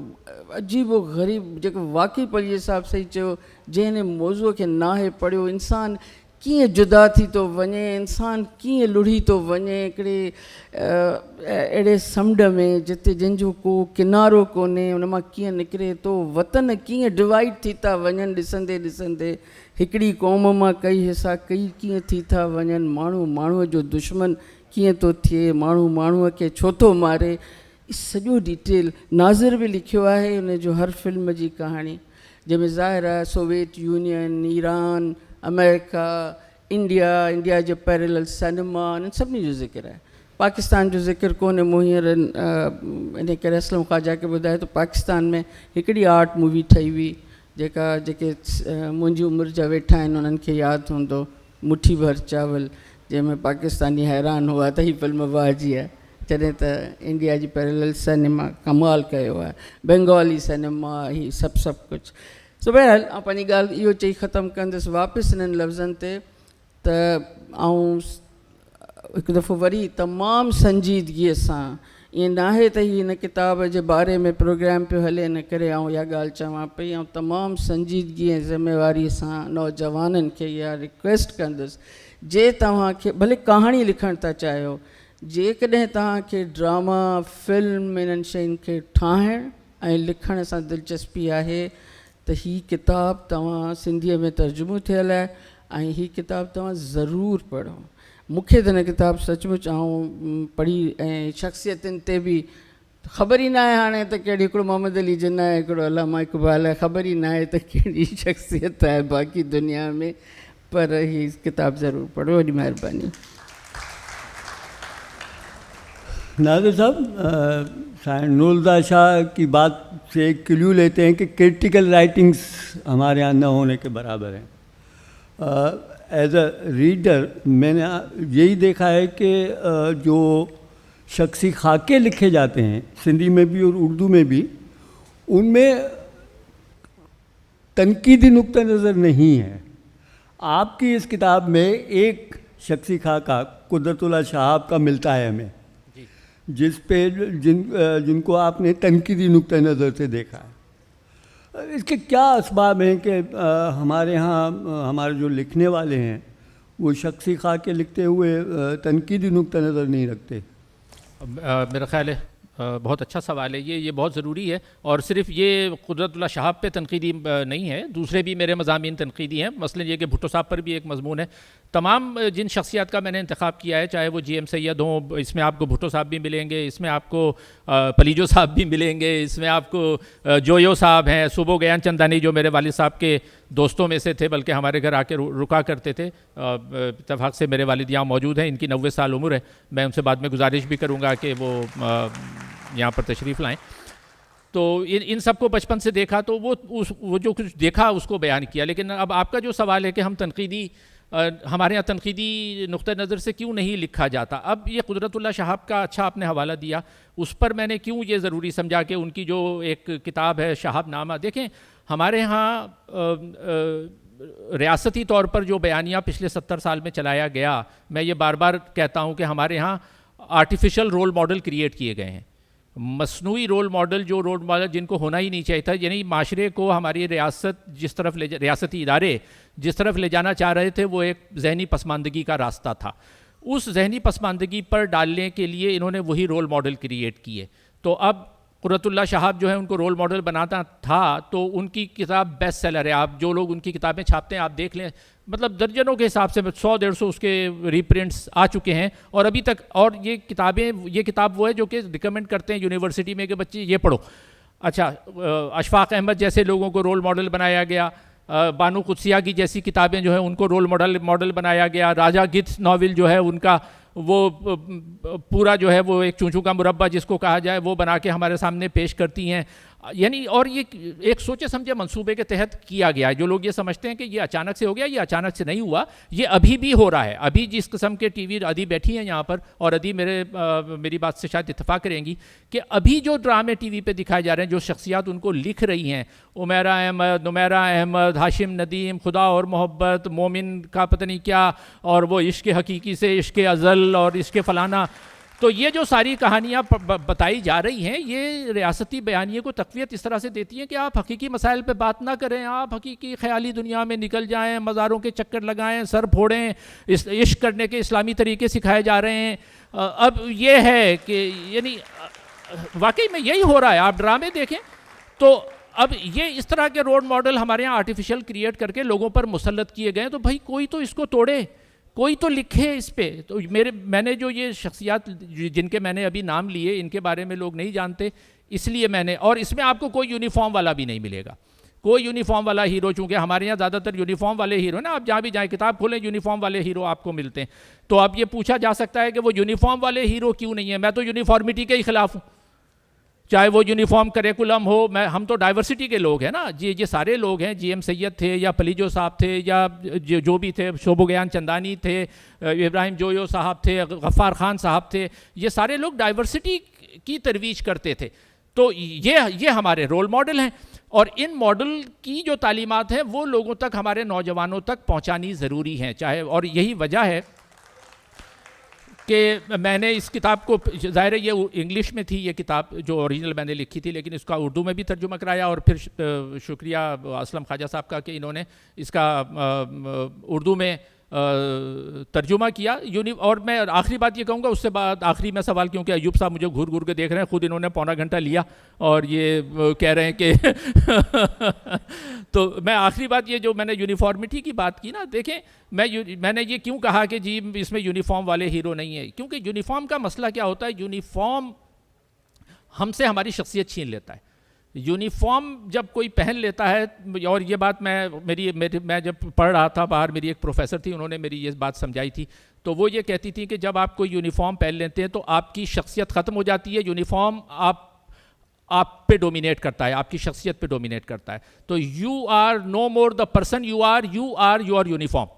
अजीबो ग़रीब जेको वाक़ई पढ़ी साहिब सही चयो, जंहिं हिन मौज़ूअ खे नाहे पढ़ियो, इंसान कीअं जुदा थी थो वञे, इंसान कीअं लुढ़ी थो वञे हिकिड़े अहिड़े समुंड में जिते जंहिंजो को किनारो कोन्हे, उन मां कीअं निकिरे थो, वतन कीअं डिवाइड थी था वञनि ॾिसंदे ॾिसंदे, हिकिड़ी क़ौम मां कई हिसा कई कीअं थी था वञनि, माण्हू माण्हूअ जो दुश्मन कीअं थो थिए, माण्हू माण्हूअ खे छो थो मारे, सॼो डिटेल नाज़िर बि लिखियो आहे उन जो हर फिल्म जी कहाणी, जंहिंमें ज़ाहिर आहे Soviet union, Iran, America, India जो पैरेलल सिनेमा, इन सभिनी जो ज़िक्र आहे। पाकिस्तान जो ज़िक्र कोन्हे, मूं हींअर इन करे असलम ख़्वाजा खे ॿुधायो त पाकिस्तान में हिकिड़ी आर्ट मूवी ठही हुई जेके मुंहिंजी उमिरि जा वेठा आहिनि उन्हनि खे यादि हूंदो, मुठी भर चावल, जंहिंमें पाकिस्तानी हैरान हुआ त हीअ फिल्म वाजी आहे, जॾहिं त इंडिया जी पैरेलल सिनेमा कमाल कयो आहे, बंगाली सिनेमा, हीअ सभु कुझु। सो बहरहाल आउं पंहिंजी ॻाल्हि इहो चई ख़तमु कंदुसि वापसि इन्हनि लफ़्ज़नि ते त आउं हिकु दफ़ो वरी तमामु संजीदगीअ सां, ईअं न आहे त हीअ हिन किताब जे बारे में प्रोग्राम पियो हले इन करे आउं इहा ॻाल्हि चवां पई, ऐं तमामु संजीदगी ऐं ज़िमेवारीअ सां नौजवाननि खे इहा रिक्वेस्ट कंदुसि, जे तव्हांखे भले कहाणी लिखणु था चाहियो, जेकॾहिं तव्हांखे ड्रामा, फिल्म इन्हनि शयुनि खे ठाहिणु ऐं लिखण सां दिलचस्पी आहे त हीअ किताबु तव्हां सिंधीअ में तर्जुमो थियल आहे ऐं हीअ किताबु तव्हां ज़रूरु पढ़ो। मूंखे त हिन किताबु सचमुच आउं पढ़ी ऐं शख़्सियतुनि ते बि ख़बर ई न आहे हाणे त कहिड़ी, हिकिड़ो मोहम्मद अली जिन्ना आहे, हिकिड़ो अलामा इक़बाल आहे, ख़बर ई न आहे त कहिड़ी शख़्सियत आहे बाक़ी दुनिया में, पर हीअ किताबु ज़रूरु पढ़ो। वॾी महिरबानी। नाज़िर साहब, नूरदा शाह की बात से एक क्लू लेते हैं कि क्रिटिकल राइटिंग्स हमारे यहाँ न होने के बराबर हैं। एज अ रीडर मैंने यही देखा है कि जो शख्सी खाके लिखे जाते हैं सिंधी में भी और उर्दू में भी, उनमें तनकीदी नुक्ता नज़र नहीं है। आपकी इस किताब में एक शख्सी खाका कुदरतुल्लाह शहाब का मिलता है हमें, जिस पे जिनको आपने तनकीदी नुक्ता नज़र से देखा है। इसके क्या असबाब हैं कि हमारे यहाँ हमारे जो लिखने वाले हैं वो शख्सी खाके लिखते हुए तनकीदी नुक्ता नज़र नहीं रखते? मेरा ख़्याल है बहुत अच्छा सवाल है ये बहुत ज़रूरी है, और सिर्फ ये कुदरतुल्लाह शहाब पे तनकीदी नहीं है, दूसरे भी मेरे मज़ामीन तनकीदी हैं। मसलन ये कि भुट्टो साहब पर भी एक मज़मून है। तमाम जिन शख्सियात का मैंने इंतखाब किया है, चाहे वो GM सैयद हों, इसमें आपको भुट्टो साहब भी मिलेंगे, इसमें आपको पलीजो साहब भी मिलेंगे, इसमें आपको जोयो साहब हैं, सुबो गयान चंदानी जो मेरे वालिद साहब के दोस्तों में से थे, बल्कि हमारे घर आके रुका करते थे। इत्तेफाक से मेरे वालिद यहाँ मौजूद हैं, इनकी 90 साल उम्र है। मैं उनसे बाद में गुजारिश भी करूँगा कि वो यहाँ पर तशरीफ़ लाएँ। तो इन सबको बचपन से देखा, तो वो जो कुछ देखा उसको बयान किया। लेकिन अब आपका जो सवाल है कि हम तनकीदी, हमारे यहाँ तनकीदी नुक्ता नज़र से क्यों नहीं लिखा जाता, अब ये कुदरतुल्लाह शहाब का अच्छा आपने हवाला दिया, उस पर मैंने क्यों ये ज़रूरी समझा कि उनकी जो एक किताब है शहाब नामा, देखें हमारे यहाँ रियासती तौर पर जो बयानिया पिछले 70 साल में चलाया गया, मैं ये बार बार कहता हूँ कि हमारे यहाँ आर्टिफिशियल रोल मॉडल क्रिएट किए गए हैं, मसनूई रोल मॉडल, जो रोल मॉडल जिनको होना ही नहीं चाहिए था। यानी माशरे को हमारी रियासत जिस तरफ रियासती इदारे जिस तरफ ले जाना चाह रहे थे, वो एक जहनी पसमानदगी का रास्ता था। اس ذہنی پسماندگی پر ڈالنے کے لیے انہوں نے وہی رول ماڈل کریٹ کیے. تو اب قرۃ اللہ شہاب جو ہے ان کو رول ماڈل بناتا تھا, تو ان کی کتاب بیسٹ سیلر ہے. آپ جو لوگ ان کی کتابیں چھاپتے ہیں آپ دیکھ لیں, مطلب درجنوں کے حساب سے 100-150 اس کے ریپرنٹس آ چکے ہیں اور ابھی تک. اور یہ کتاب وہ ہے جو کہ ریکمینڈ کرتے ہیں یونیورسٹی میں کہ بچے یہ پڑھو. اچھا, اشفاق احمد جیسے لوگوں کو رول ماڈل بنایا گیا, بانو قدسیہ کی جیسی کتابیں جو ہیں ان کو رول ماڈل بنایا گیا, راجہ گدھ ناول جو ہے ان کا وہ پورا جو ہے وہ ایک چونچوں کا مربع جس کو کہا جائے وہ بنا کے ہمارے سامنے پیش کرتی ہیں. یعنی اور یہ ایک سوچے سمجھے منصوبے کے تحت کیا گیا ہے. جو لوگ یہ سمجھتے ہیں کہ یہ اچانک سے ہو گیا, یہ اچانک سے نہیں ہوا, یہ ابھی بھی ہو رہا ہے. ابھی جس قسم کے ٹی وی ادی بیٹھی ہیں یہاں پر, اور ادی میری بات سے شاید اتفاق کریں گی کہ ابھی جو ڈرامے ٹی وی پہ دکھائے جا رہے ہیں, جو شخصیات ان کو لکھ رہی ہیں, عمیرہ احمد, نمیرہ احمد, ہاشم ندیم, خدا اور محبت, مومن کا پتہ نہیں کیا, اور وہ عشق حقیقی سے عشق ازل اور عشق فلانا, تو یہ جو ساری کہانیاں بتائی جا رہی ہیں یہ ریاستی بیانیے کو تقویت اس طرح سے دیتی ہیں کہ آپ حقیقی مسائل پہ بات نہ کریں, آپ حقیقی خیالی دنیا میں نکل جائیں, مزاروں کے چکر لگائیں, سر پھوڑیں, عشق کرنے کے اسلامی طریقے سکھائے جا رہے ہیں. اب یہ ہے کہ یعنی واقعی میں یہی ہو رہا ہے. آپ ڈرامے دیکھیں تو اب یہ اس طرح کے رول ماڈل ہمارے یہاں آرٹیفیشل کریٹ کر کے لوگوں پر مسلط کیے گئے, تو بھائی کوئی تو اس کو توڑے, کوئی تو لکھے اس پہ. تو میں نے جو یہ شخصیات جن کے میں نے ابھی نام لیے ان کے بارے میں لوگ نہیں جانتے, اس لیے میں نے, اور اس میں آپ کو کوئی یونیفارم والا بھی نہیں ملے گا, کوئی یونیفارم والا ہیرو, چونکہ ہمارے یہاں زیادہ تر یونیفارم والے ہیرو نا, آپ جہاں بھی جائیں کتاب کھولیں یونیفارم والے ہیرو آپ کو ملتے ہیں. تو اب یہ پوچھا جا سکتا ہے کہ وہ یونیفارم والے ہیرو کیوں نہیں ہیں. میں تو یونیفارمٹی کے ہی خلاف ہوں, چاہے وہ یونیفارم کریکولم ہو. ہم تو ڈائیورسٹی کے لوگ ہیں نا جی, یہ سارے لوگ ہیں, جی ایم سید تھے یا پلیجو صاحب تھے یا جو بھی تھے, شوبو گیان چندانی تھے, ابراہیم جویو صاحب تھے, غفار خان صاحب تھے, یہ سارے لوگ ڈائیورسٹی کی ترویج کرتے تھے. تو یہ ہمارے رول ماڈل ہیں, اور ان ماڈل کی جو تعلیمات ہیں وہ لوگوں تک, ہمارے نوجوانوں تک پہنچانی ضروری ہیں. چاہے, اور یہی وجہ ہے کہ میں نے اس کتاب کو, ظاہر ہے یہ انگلش میں تھی یہ کتاب جو اوریجنل میں نے لکھی تھی, لیکن اس کا اردو میں بھی ترجمہ کرایا, اور پھر شکریہ اسلم خواجہ صاحب کا کہ انہوں نے اس کا اردو میں ترجمہ کیا. اور میں آخری بات یہ کہوں گا, اس سے بعد آخری میں سوال, کیونکہ ایوب صاحب مجھے گھور گھور کے دیکھ رہے ہیں, خود انہوں نے پونا گھنٹہ لیا اور یہ کہہ رہے ہیں کہ تو میں آخری بات یہ جو میں نے یونیفارمٹی کی بات کی نا, دیکھیں میں نے یہ کیوں کہا کہ جی اس میں یونیفارم والے ہیرو نہیں ہیں, کیونکہ یونیفارم کا مسئلہ کیا ہوتا ہے, یونیفارم ہم سے ہماری شخصیت چھین لیتا ہے. یونیفارم جب کوئی پہن لیتا ہے, اور یہ بات میں جب پڑھ رہا تھا باہر, میری ایک پروفیسر تھی, انہوں نے میری یہ بات سمجھائی تھی, تو وہ یہ کہتی تھی کہ جب آپ کوئی یونیفارم پہن لیتے ہیں تو آپ کی شخصیت ختم ہو جاتی ہے, یونیفارم آپ پہ ڈومینیٹ کرتا ہے, آپ کی شخصیت پہ ڈومینیٹ کرتا ہے. تو you are no more the person you are your uniform.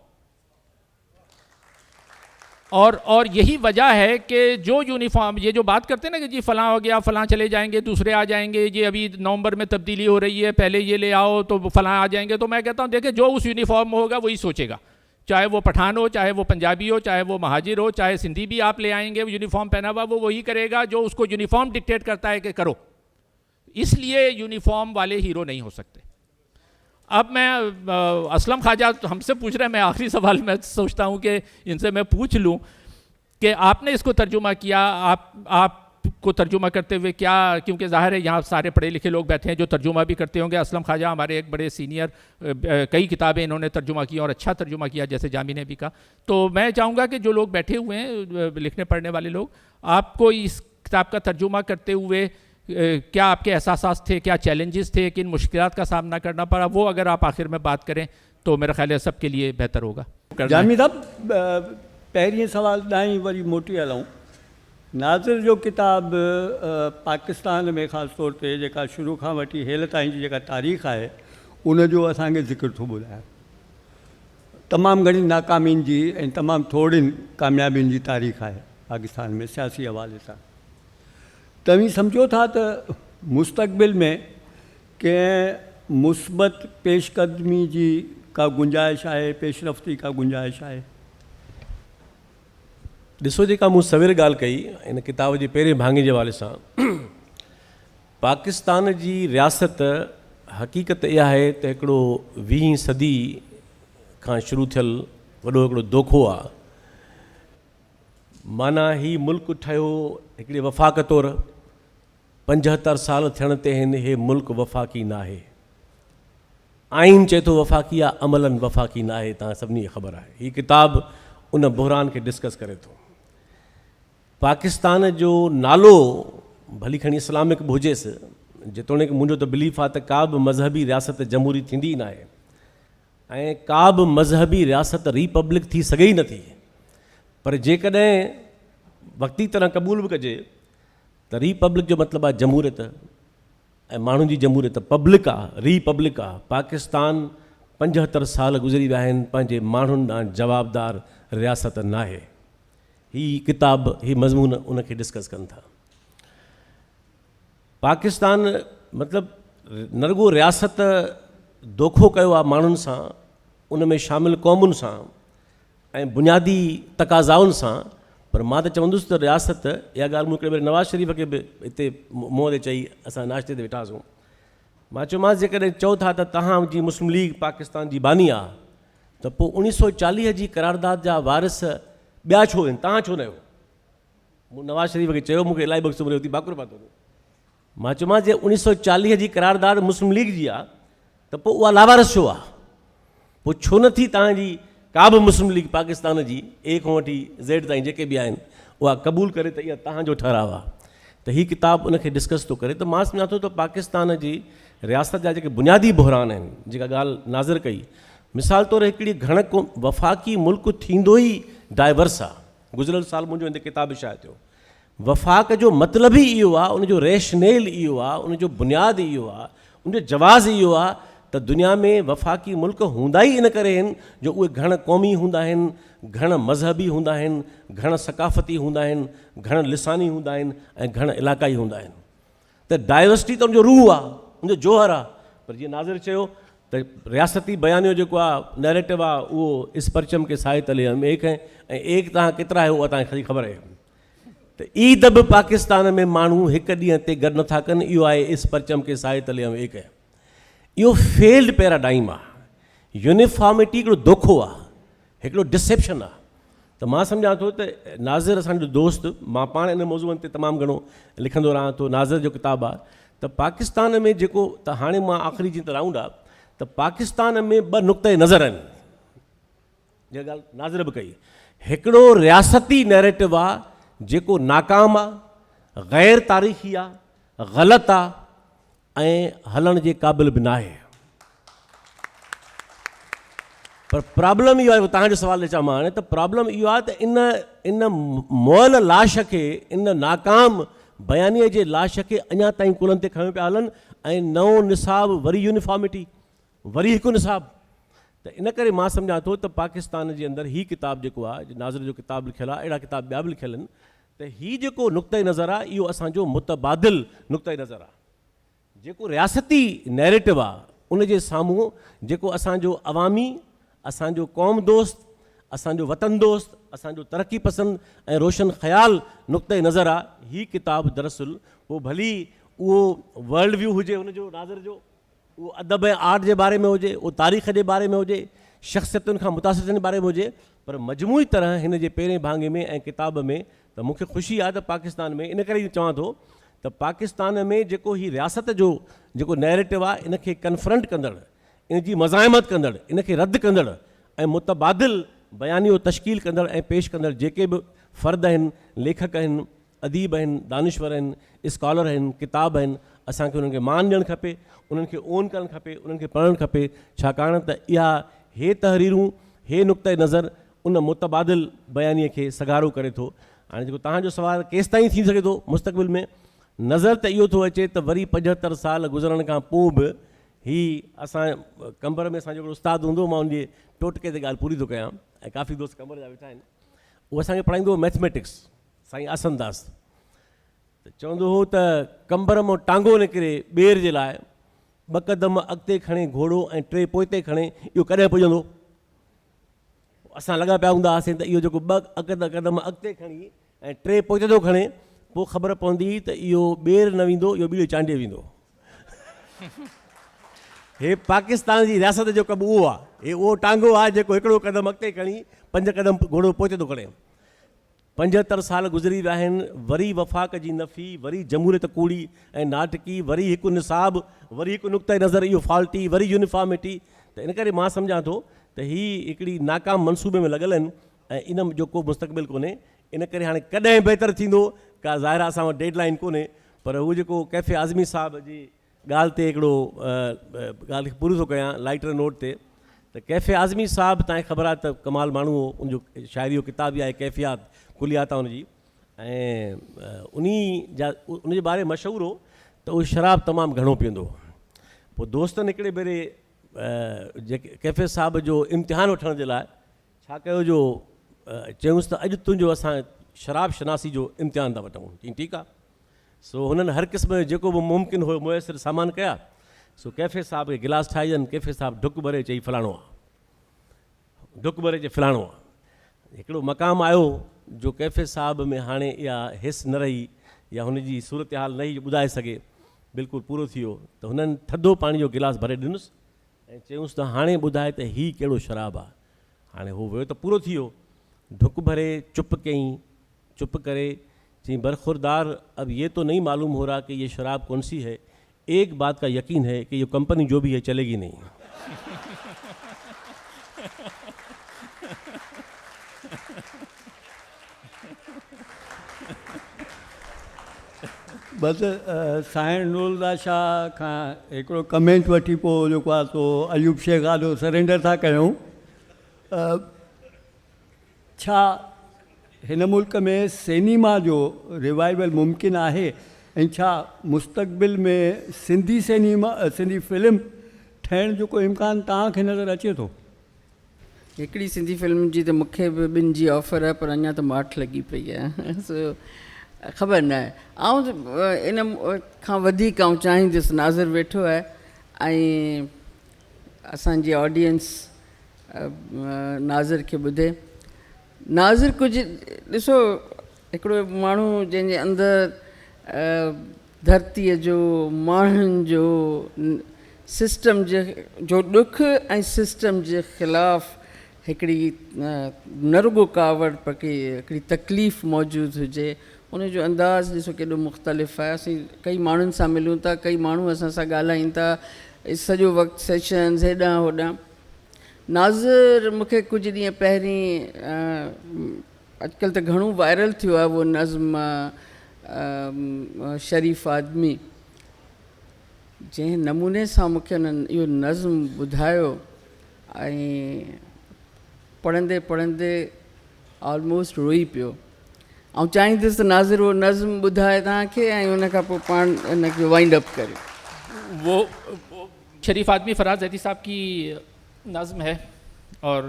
اور یہی وجہ ہے کہ جو یونیفارم, یہ جو بات کرتے ہیں نا کہ جی فلاں ہو گیا, فلاں چلے جائیں گے, دوسرے آ جائیں گے, یہ ابھی نومبر میں تبدیلی ہو رہی ہے, پہلے یہ لے آؤ تو فلاں آ جائیں گے, تو میں کہتا ہوں دیکھیں جو اس یونیفارم میں ہوگا وہی سوچے گا, چاہے وہ پٹھان ہو, چاہے وہ پنجابی ہو, چاہے وہ مہاجر ہو, چاہے سندھی بھی آپ لے آئیں گے یونیفارم پہنا ہوا, وہ وہی کرے گا جو اس کو یونیفارم ڈکٹیٹ کرتا ہے کہ کرو. اس لیے یونیفارم والے ہیرو نہیں ہو سکتے. اب میں اسلم خواجہ ہم سے پوچھ رہے ہیں, میں آخری سوال میں سوچتا ہوں کہ ان سے میں پوچھ لوں کہ آپ نے اس کو ترجمہ کیا, آپ کو ترجمہ کرتے ہوئے کیا, کیونکہ ظاہر ہے یہاں سارے پڑھے لکھے لوگ بیٹھے ہیں جو ترجمہ بھی کرتے ہوں گے. اسلم خواجہ ہمارے ایک بڑے سینئر, کئی کتابیں انہوں نے ترجمہ کی اور اچھا ترجمہ کیا, جیسے جامی نے بھی کہا. تو میں چاہوں گا کہ جو لوگ بیٹھے ہوئے ہیں لکھنے پڑھنے والے لوگ, آپ کو اس کتاب کا ترجمہ کرتے ہوئے کیا آپ کے احساسات تھے, کیا چیلنجز تھے, کن مشکلات کا سامنا کرنا پڑا, وہ اگر آپ آخر میں بات کریں تو میرا خیال ہے سب کے لیے بہتر ہوگا. جامی صاحب पहिरीं सवाल ॾांहीं वरी मोटी हलूं. नाज़िर जो किताब पाकिस्तान में ख़ासि तौर ते जेका शुरू खां वठी हेल ताईं जी जेका तारीख़ आहे उनजो असांखे ज़िक्र थो ॿुधाए. तमामु घणी नाकामियुनि जी ऐं तमामु थोड़ियुनि कामयाबियुनि जी तारीख़ आहे पाकिस्तान में सियासी हवाले सां. तव्हीं सम्झो था त मुस्तक़बिल में कंहिं मुस्बत पेशक़दमी जी का गुंजाइश आहे, पेशरफ़्ती का गुंजाइश आहे? ॾिसो, जेका मूं सवेर ॻाल्हि कई इन किताब जे पहिरें भाङे जे हवाले सां, पाकिस्तान जी रियासत हक़ीक़त इहा आहे त हिकिड़ो 20वीं सदी खां शुरू थियल वॾो हिकिड़ो दोखो आहे. माना ही मुल्क ठहियो हिकिड़ी वफ़ाक़ तौरु 75 साल थियण ते हिन हे मुल्क वफ़ाक़ी न आहे। आइन चए थो वफ़ाक़ी आहे, अमलन वफ़ाक़ी न आहे, तव्हां सभिनी खे ख़बर आहे। हीअ किताबु उन बहरान खे डिस्कस करे थो। पाकिस्तान जो नालो भली खणी इस्लामिक बि हुजेसि, जेतोणीकि मुंहिंजो त बिलीफ आहे त का बि मज़हबी रियासत जमहूरी थींदी न आहे ऐं का बि मज़हबी रियासत रिपब्लिक थी सघे ई नथी। पर जेकॾहिं वक़्ती तरह क़बूल बि कजे त रिपब्लिक जो मतिलबु आहे जमहूरियत ऐं माण्हुनि जी जमहूरियत। पब्लिक आहे, रिपब्लिक आहे। पाकिस्तान 75 साल गुज़री विया आहिनि, पंहिंजे माण्हुनि ॾांहुं जवाबदार रियासत न आहे। हीअ किताब, हीअ मज़मून उनखे डिस्कस कनि था। पाकिस्तान मतिलबु न रुॻो रियासत दोखो कयो आहे माण्हुनि सां, उन में शामिल क़ौमुनि सां ऐं बुनियादी तक़ाज़ाउनि सां, पर मां त चवंदुसि त रियासत, इहा ॻाल्हि मूंखे हिकिड़े नवाज़ शरीफ़ खे बि हिते मुंहं ते चई, असां नाश्ते ते वेठासीं। मां चयोमांसि जेकॾहिं चओ था त तव्हां जी मुस्लिम लीग पाकिस्तान जी बानी आहे, त पोइ 1940 जी करारदाद जा वारिस ॿिया छो आहिनि, तव्हां छो न आहियो? मूं नवाज़ शरीफ़ खे चयो, मूंखे इलाही वक़्तु मिलियो थी बाकुर पातो। मां चयोमांसि जे 1940 जी करारदाद मुस्लिम लीग जी आहे त पोइ उहा लावारिस छो आहे? पोइ छो नथी तव्हांजी का बि मुस्लिम लीग पाकिस्तान जी ए खां वठी ज़ेड ताईं जेके बि आहिनि उहा क़बूल करे त इहा तव्हांजो ठहराव आहे? त हीअ किताबु उनखे डिस्कस थो करे। त मां सम्झां थो त पाकिस्तान जी रियासत जा जेके बुनियादी बहरान आहिनि, जेका ॻाल्हि नाज़िर कई, मिसाल तौरु हिकिड़ी घण को वफ़ाक़ी मुल्क थींदो ई डाइवर्स आहे। गुज़िरियल साल मुंहिंजो हिन किताब शाया थियो। वफ़ाक़ जो मतिलबु ई इहो आहे, उनजो रेशनेल इहो आहे, उनजो बुनियादु इहो आहे, उनजो जवाज़ इहो आहे त दुनिया में वफ़ाक़ी मुल्क हूंदा ई इन करे आहिनि जो उहे घण क़ौमी हूंदा आहिनि, घण मज़हबी हूंदा आहिनि, घण सक़ाफ़ती हूंदा आहिनि, घण लिसानी हूंदा आहिनि ऐं घण इलाक़ाई हूंदा आहिनि। त डाइवर्सिटी त उनजो रूह आहे, उनजो जोहर आहे। पर जीअं नाज़िर चयो त रियासती बयानियो जेको आहे, नैरेटिव आहे, उहो इस परचम के साए तले हम एक है, ऐं एक तव्हां केतिरा आहियो उहा तव्हांखे ख़बर आहे। त ईद बि पाकिस्तान में माण्हू हिकु ॾींहं ते गॾु नथा कनि, इहो आहे इस परचम के साए तले हम एक है। इहो फेल्ड पैराडाइम आहे। यूनिफॉर्मिटी हिकिड़ो दोखो आहे, हिकिड़ो डिसेप्शन आहे। त मां सम्झां थो त नाज़िर असांजो दोस्त, मां पाण इन मौज़ूअनि ते तमामु घणो लिखंदो रहां थो। नाज़िर जो किताबु आहे त पाकिस्तान में जेको, त हाणे मां आख़िरी जीअं त राउंड आहे, त पाकिस्तान में 2 नुक़्ते नज़र आहिनि, इहा ॻाल्हि नाज़िर बि कई। हिकिड़ो रियासती नैरेटिव आहे जेको नाकाम आहे, ग़ैर तारीख़ी आहे, ग़लति आहे ऐं हलण जे क़ाबिल बि न आहे। पर प्रॉब्लम इहो आहे, तव्हांजो सुवालु अचां मां हाणे, त प्रॉब्लम इहो आहे त इन मुअल लाश खे, इन नाकाम बयानीअ जे लाश खे अञा ताईं कुलनि ते खयो पिया हलनि ऐं नओं निसाब, वरी यूनिफॉर्मिटी, वरी हिकु निसाब। त इन करे मां सम्झां थो त पाकिस्तान जे अंदरि हीअ किताबु जेको आहे, नाज़िर जो किताबु लिखियलु आहे, अहिड़ा किताब ॿिया बि लिखियल आहिनि, त हीअ जेको नुक़्ते नज़र आहे इहो असांजो मुतबादिल नुक़्ते नज़र आहे। जेको रियासती नैरेटिव आहे उनजे साम्हूं जेको असांजो अवामी, असांजो क़ौम दोस्त, असांजो वतन दोस्त, असांजो तरक़ी पसंदि ऐं रोशन ख़्याल नुक़्ते नज़र आहे, हीअ किताबु दरअसल पोइ भली उहो वर्ल्ड व्यू हुजे हुनजो, नाज़िर जो, उहो अदब ऐं आर्ट जे बारे में हुजे, उहो तारीख़ जे बारे में हुजे, शख़्सियतुनि खां मुतासिर जे बारे में हुजे, पर मजमूई तरह हिन जे पहिरें भाङे में ऐं किताब में त मूंखे ख़ुशी आहे त पाकिस्तान में, इन करे चवां थो त पाकिस्तान में जेको हीअ रियासत जो जेको नैरेटिव आहे, इनखे कन्फ्रंट कंदड़, इन जी मज़ाहिमत कंदड़, इनखे रद्द कंदड़ ऐं मुतबादिल बयानियो तश्कील कंदड़ ऐं पेश कंदड़ जेके बि फ़र्द आहिनि, लेखक आहिनि, अदीब आहिनि, दानिश्वर आहिनि, स्कॉलर आहिनि, किताब आहिनि, असांखे उन्हनि खे मान ॾियणु खपे, उन्हनि खे ओन करणु खपे, उन्हनि खे पढ़णु खपे। छाकाणि त इहा हे तहरीरूं, हे नुक़्ते नज़र उन मुतबादिल बयानीअ खे सगारो करे थो। हाणे जेको तव्हांजो सुवालु केसि ताईं थी सघे थो मुस्तक़बिल में, नज़र त इहो थो अचे त वरी 75 साल गुज़रण खां पोइ बि हीअ असां कंबर में असांजो हिकिड़ो उस्तादु हूंदो, मां उनजे टोटके ते ॻाल्हि पूरी थो कयां ऐं काफ़ी दोस्त कंबर जा वेठा आहिनि, उहो असांखे पढ़ाईंदो हो मैथमेटिक्स, साईं आसनदास। त चवंदो हो त कंबर मां टांगो निकिरे ॿेर जे लाइ, 2 क़दम अॻिते खणे घोड़ो ऐं 3 पोइते खणे, इहो कॾहिं पुॼंदो? असां लॻा पिया हूंदा हुआसीं त इहो जेको 2 क़दम अॻिते खणी ऐं 3 पोइते थो खणे, पोइ ख़बर पवंदी त इहो ॿेर न वेंदो, इहो ॿियो चांडे वेंदो। हे पाकिस्तान जी रियासत जो कमु उहो आहे, हे उहो टांगो आहे जेको 1 क़दम अॻिते खणी 5 क़दम घोड़ो पोइते थो खणे। 75 साल गुज़री विया आहिनि, वरी वफ़ाक़ जी नफ़ी, वरी जमहूरियत कूड़ी ऐं नाटकी, वरी हिकु निसाब, वरी हिकु नुक़्ते नज़र इहो फॉल्टी, वरी यूनिफॉर्मिटी। त इन करे मां सम्झां थो त हीअ हिकिड़ी नाकाम मनसूबे में लॻल आहिनि ऐं इन जो को मुस्तक़बिल कोन्हे। इन करे हाणे कॾहिं बहितर थींदो का ज़ाहिर असां वटि डेडलाइन कोन्हे, पर उहो जेको कैफ़े आज़मी साहब जी ॻाल्हि ते हिकिड़ो ॻाल्हि खे पूरो थो कयां लाइटर नोट ते, त कैफ़े आज़मी साहब तव्हांखे ख़बर आहे त कमाल माण्हू हो, उनजो शाइरी जो किताब बि आहे कैफ़ियात कुलियात आहे हुनजी, ऐं उनजे बारे में मशहूरु हो त उहो शराब तमामु घणो पीअंदो हो। पोइ दोस्तनि हिकिड़े भेरे जेके कैफ़े साहब जो इम्तिहान वठण जे लाइ छा कयो जो चयूंसि त अॼु तुंहिंजो असां शराब शनासी जो इम्तिहान था वठूं। चई ठीकु आहे। सो हुननि हर क़िस्म जो जेको बि मुमकिन हुयो मुयसरु सामान कया। सो कैफ़े साहब खे गिलास ठाहे ॾियनि, कैफ़े साहब डुक भरे चई फलाणो आहे, डुक भरे चई फलाणो आहे। हिकिड़ो मक़ाम आयो जो कैफ़े साहब में हाणे इहा हिस न रही या हुनजी सूरत हाल न रही ॿुधाए सघे, बिल्कुलु पूरो थी वियो। त हुननि थधो पाणी जो गिलास भरे ॾिनुसि ऐं चयूंसि त हाणे ॿुधाए त हीउ कहिड़ो शराब आहे। हाणे हू वियो त पूरो थी वियो, डुक भरे चुप कयईं, चुप करे चई बरखुरदार, अब ये तो नहीं मालूम हो रहा कि ये शराब कौन सी है, एक बात का यकीन है कि ये कंपनी जो भी है चलेगी नहीं। बसि साईं नूरदास शाह खां हिकिड़ो कमेंट वठी पोइ जेको आहे सो अयूब शेख आदो सरेंडर था कयूं। छा हिन मुल्क में सिनेमा जो रिवाइवल मुमकिन आहे ऐं छा मुस्तक़बिल में सिंधी सिंधी फिल्म ठहिण जो को इम्कान तव्हांखे नज़र अचे थो? हिकिड़ी सिंधी फिल्म जी त मूंखे बि ॿिनि जी ऑफर आहे, पर अञा त माठ लॻी पई आहे। सो ख़बर न आहे। इन खां वधीक चाहींदुसि, नाज़िर वेठो आहे ऐं असांजी ऑडियंस नाज़िर खे ॿुधे। नाज़िर कुझु ॾिसो, हिकिड़ो माण्हू जंहिंजे अंदरि धरतीअ जो, माण्हुनि जो, सिस्टम जो ॾुख ऐं सिस्टम जे ख़िलाफ़ु हिकिड़ी न रुॻो कावड़ पर की हिकिड़ी तकलीफ़ मौजूदु हुजे, उनजो अंदाज़ ॾिसो केॾो मुख़्तलिफ़ आहे। असीं कई माण्हुनि सां मिलूं था, कई माण्हू असां सां ॻाल्हाइनि था, सॼो वक़्तु सेशन्स हेॾां होॾां। नाज़िर मूंखे कुझु ॾींहं पहिरीं अॼुकल्ह त घणो वायरल थियो आहे उहो नज़्म शरीफ़ आदमी, जंहिं नमूने सां मूंखे उन्हनि इहो नज़्म ॿुधायो ऐं पढ़ंदे पढ़ंदे ऑलमोस्ट रोई पियो। ऐं चाहींदुसि त नाज़िर उहो नज़्म ॿुधाए तव्हांखे ऐं उन खां पोइ पाण इनखे वाइंड अप करे। वो शरीफ आदमी फराज ज़ैदी साहब की नज़्म है, और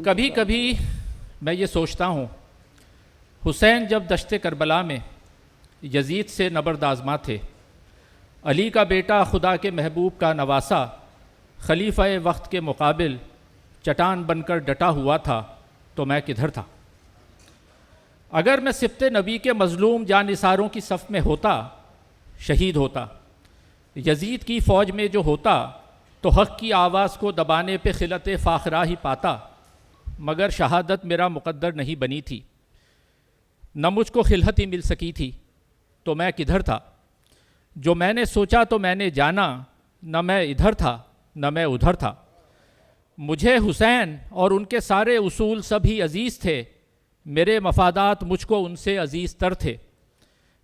कभी कभी मैं ये सोचता हूँ, हुसैन जब दश्ते करबला में यजीद से नबर्द आज़मा थे, अली का बेटा खुदा के महबूब का नवासा खलीफा वक्त के मुकाबिल चट्टान बनकर डटा हुआ था, तो मैं किधर था? अगर मैं सिब्ते नबी के मज़लूम जानिसारों की सफ़ में होता, शहीद होता, यजीद की फ़ौज में जो होता, तो हक़ की आवाज़ को दबाने पे खिलत फ़ाखरा ही पाता, मगर शहादत मेरा मुक़द्दर नहीं बनी थी, न मुझको खिलहत ही मिल सकी थी, तो मैं किधर था? जो मैंने सोचा तो मैंने जाना, न मैं इधर था न मैं उधर था। मुझे हुसैन और उनके सारे उसूल सभी अज़ीज़ थे, मेरे मफादात मुझको उनसे अज़ीज़ तर थे।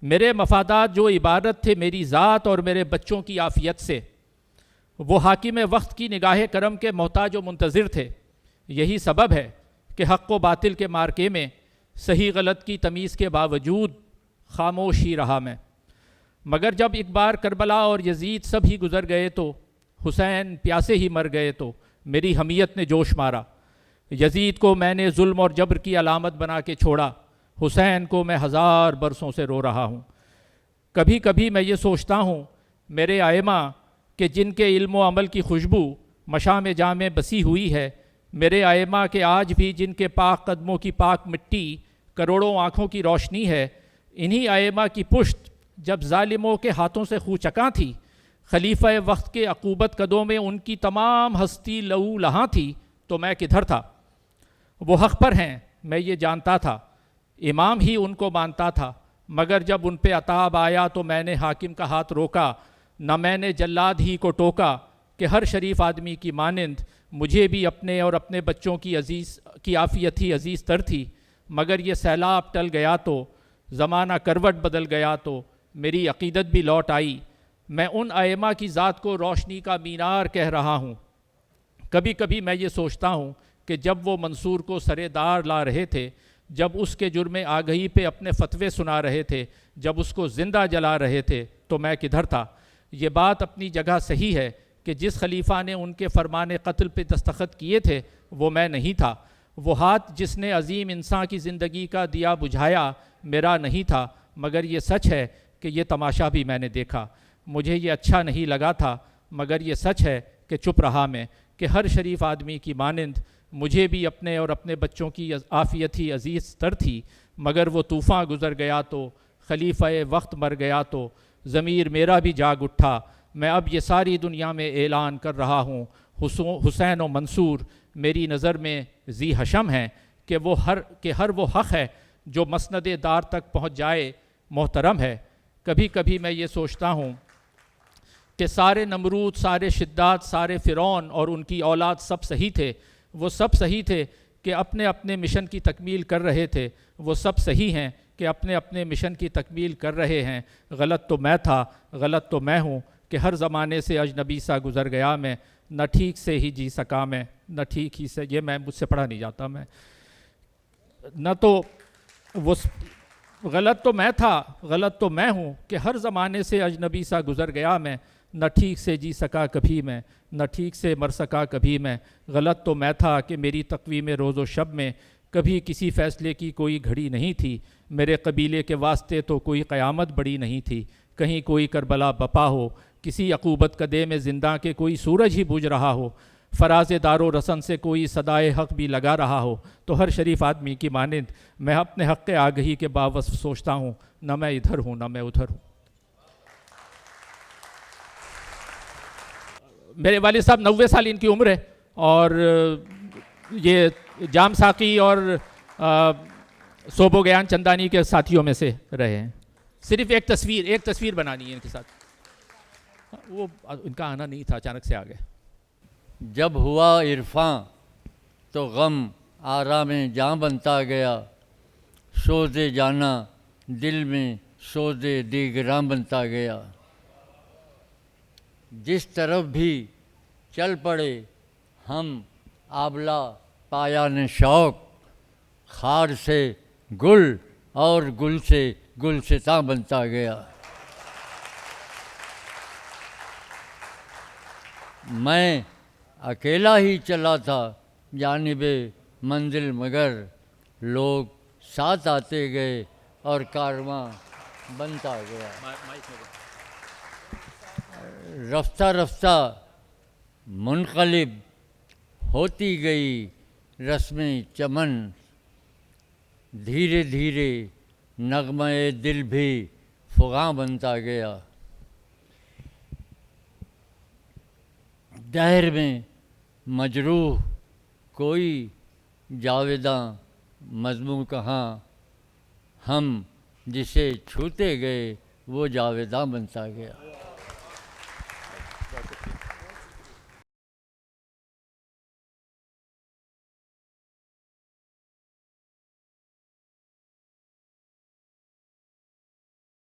मेरे मफादात जो इबारत थे मेरी ज़ात और मेरे बच्चों की आफ़ियत से, वो हाकिम वक्त की निगाह करम के मोहताज व मुंतज़िर थे। यही सबब है कि हक़ व बातिल के मार्के में सही गलत की तमीज़ के बावजूद खामोश ही रहा मैं। मगर जब एक बार करबला और यजीद सब ही गुज़र गए, तो हुसैन प्यासे ही मर गए, तो मेरी हमीयत ने जोश मारा। यजीद को मैंने जुल्म और जबर की अलामत बना के छोड़ा, हुसैन को मैं 1000 बरसों से रो रहा हूँ। कभी कभी मैं ये सोचता हूँ मेरे आइमा कि जिनके इल्म व अमल की खुशबू मशाम जाम में बसी हुई है, मेरे आइमा के आज भी जिनके पाक कदमों की पाक मिट्टी करोड़ों आँखों की रोशनी है, इन्हीं आइमा की पुश्त जब जालिमों के हाथों से खूचकां थी, खलीफा वक्त के अकूबत कदों में उनकी तमाम हस्ती लहू लहाँ थी, तो मैं किधर था? वो हक़ पर हैं मैं ये जानता था, इमाम ही उनको मानता था, मगर जब उन पे अताब आया तो मैंने हाकिम का हाथ रोका, न मैंने जल्लाद ही को टोका कि हर शरीफ आदमी की मानंद मुझे भी अपने और अपने बच्चों की आफियत ही अजीज़ तर थी, मगर ये सैलाब टल गया तो, ज़माना करवट बदल गया तो मेरी अक़ीदत भी लौट आई। मैं उन अइम्मा की ज़ात को रोशनी का मीनार कह रहा हूँ। कभी कभी मैं ये सोचता हूँ कि जब वो मंसूर को सरेदार ला रहे थे, जब उसके जुर्म आगही पे अपने फतवे सुना रहे थे, जब उसको ज़िंदा जला रहे थे, तो मैं किधर था। ये बात अपनी जगह सही है कि जिस खलीफा ने उनके फरमान कत्ल पे दस्तखत किए थे वो मैं नहीं था। वो हाथ जिसने अजीम इंसान की ज़िंदगी का दिया बुझाया मेरा नहीं था, मगर ये सच है कि ये तमाशा भी मैंने देखा। मुझे ये अच्छा नहीं लगा था, मगर ये सच है कि चुप रहा मैं, कि हर शरीफ आदमी की मानंद मुझे भी अपने और अपने बच्चों की आफियत ही अजीज़ तर थी, मगर वो तूफ़ान गुज़र गया तो, खलीफ़ा वक्त मर गया तो, ज़मीर मेरा भी जाग उठा। मैं अब ये सारी दुनिया में ऐलान कर रहा हूँ, हुसैन और मंसूर मेरी नज़र में ज़ी हशम हैं कि हर वो हक़ है जो मसनद दार तक पहुँच जाए मोहतरम है। कभी कभी मैं ये सोचता हूँ कि सारे नमरूद, सारे शिद्दात, सारे फ़िरौन और उनकी औलाद सब सही थे। वो सब सही थे कि अपने अपने मिशन की तकमील कर रहे थे। वो सब सही हैं कि अपने अपने मिशन की तकमील कर रहे हैं। गलत तो मैं था, गलत तो मैं हूँ कि हर ज़माने से अजनबी सा गुज़र गया मैं, न ठीक से ही जी सका मैं, न ठीक ही से, ये मैं मुझसे पढ़ा नहीं जाता मैं, न तो वो गलत तो मैं था, गलत तो मैं हूँ कि हर ज़माने से अजनबी सा गुज़र गया मैं, न ठीक से जी सका कभी मैं, न ठीक से मर सका कभी मैं। गलत तो मैं था कि मेरी तक़वीम रोज़ व शब में कभी किसी फ़ैसले की कोई घड़ी नहीं थी। मेरे कबीले के वास्ते तो कोई क़यामत बड़ी नहीं थी। कहीं कोई करबला बपा हो, किसी अकूबत कदे में ज़िंदा के कोई सूरज ही बुझ रहा हो, फ़राज़ दारो रसन से कोई सदाए हक़ भी लगा रहा हो, तो हर शरीफ आदमी की मानंद मैं अपने हक़ आगही के बावजूद सोचता हूँ, न मैं इधर हूँ न मैं उधर हूँ। मेरे वालिद साहब 90 साल इनकी उम्र है और ये जाम साकी और सोबो गयान चंदानी के साथियों में से रहे हैं। सिर्फ एक तस्वीर बनानी है इनके साथ। वो इनका आना नहीं था, अचानक से आ गए। जब हुआ इरफां तो गम आराम जाँ बनता गया, सोज़े जाना दिल में सोज़े दीगरां बनता गया। जिस तरफ भी चल पड़े हम आबला पाया ने शौक़, खार से गुल और गुल से गुलसितां बनता गया। मैं अकेला ही चला था जानिबे मंजिल, मगर लोग साथ आते गए और कारवां बनता गया। रफ्ता रफ्ता मुनक़लिब होती गई रस्में चमन, धीरे धीरे नग़्मे दिल भी फ़ुग़ां बनता गया। दहर में मजरूह कोई जावेदां मज़मूम कहाँ, हम जिसे छूते गए वो जावेदां बनता गया।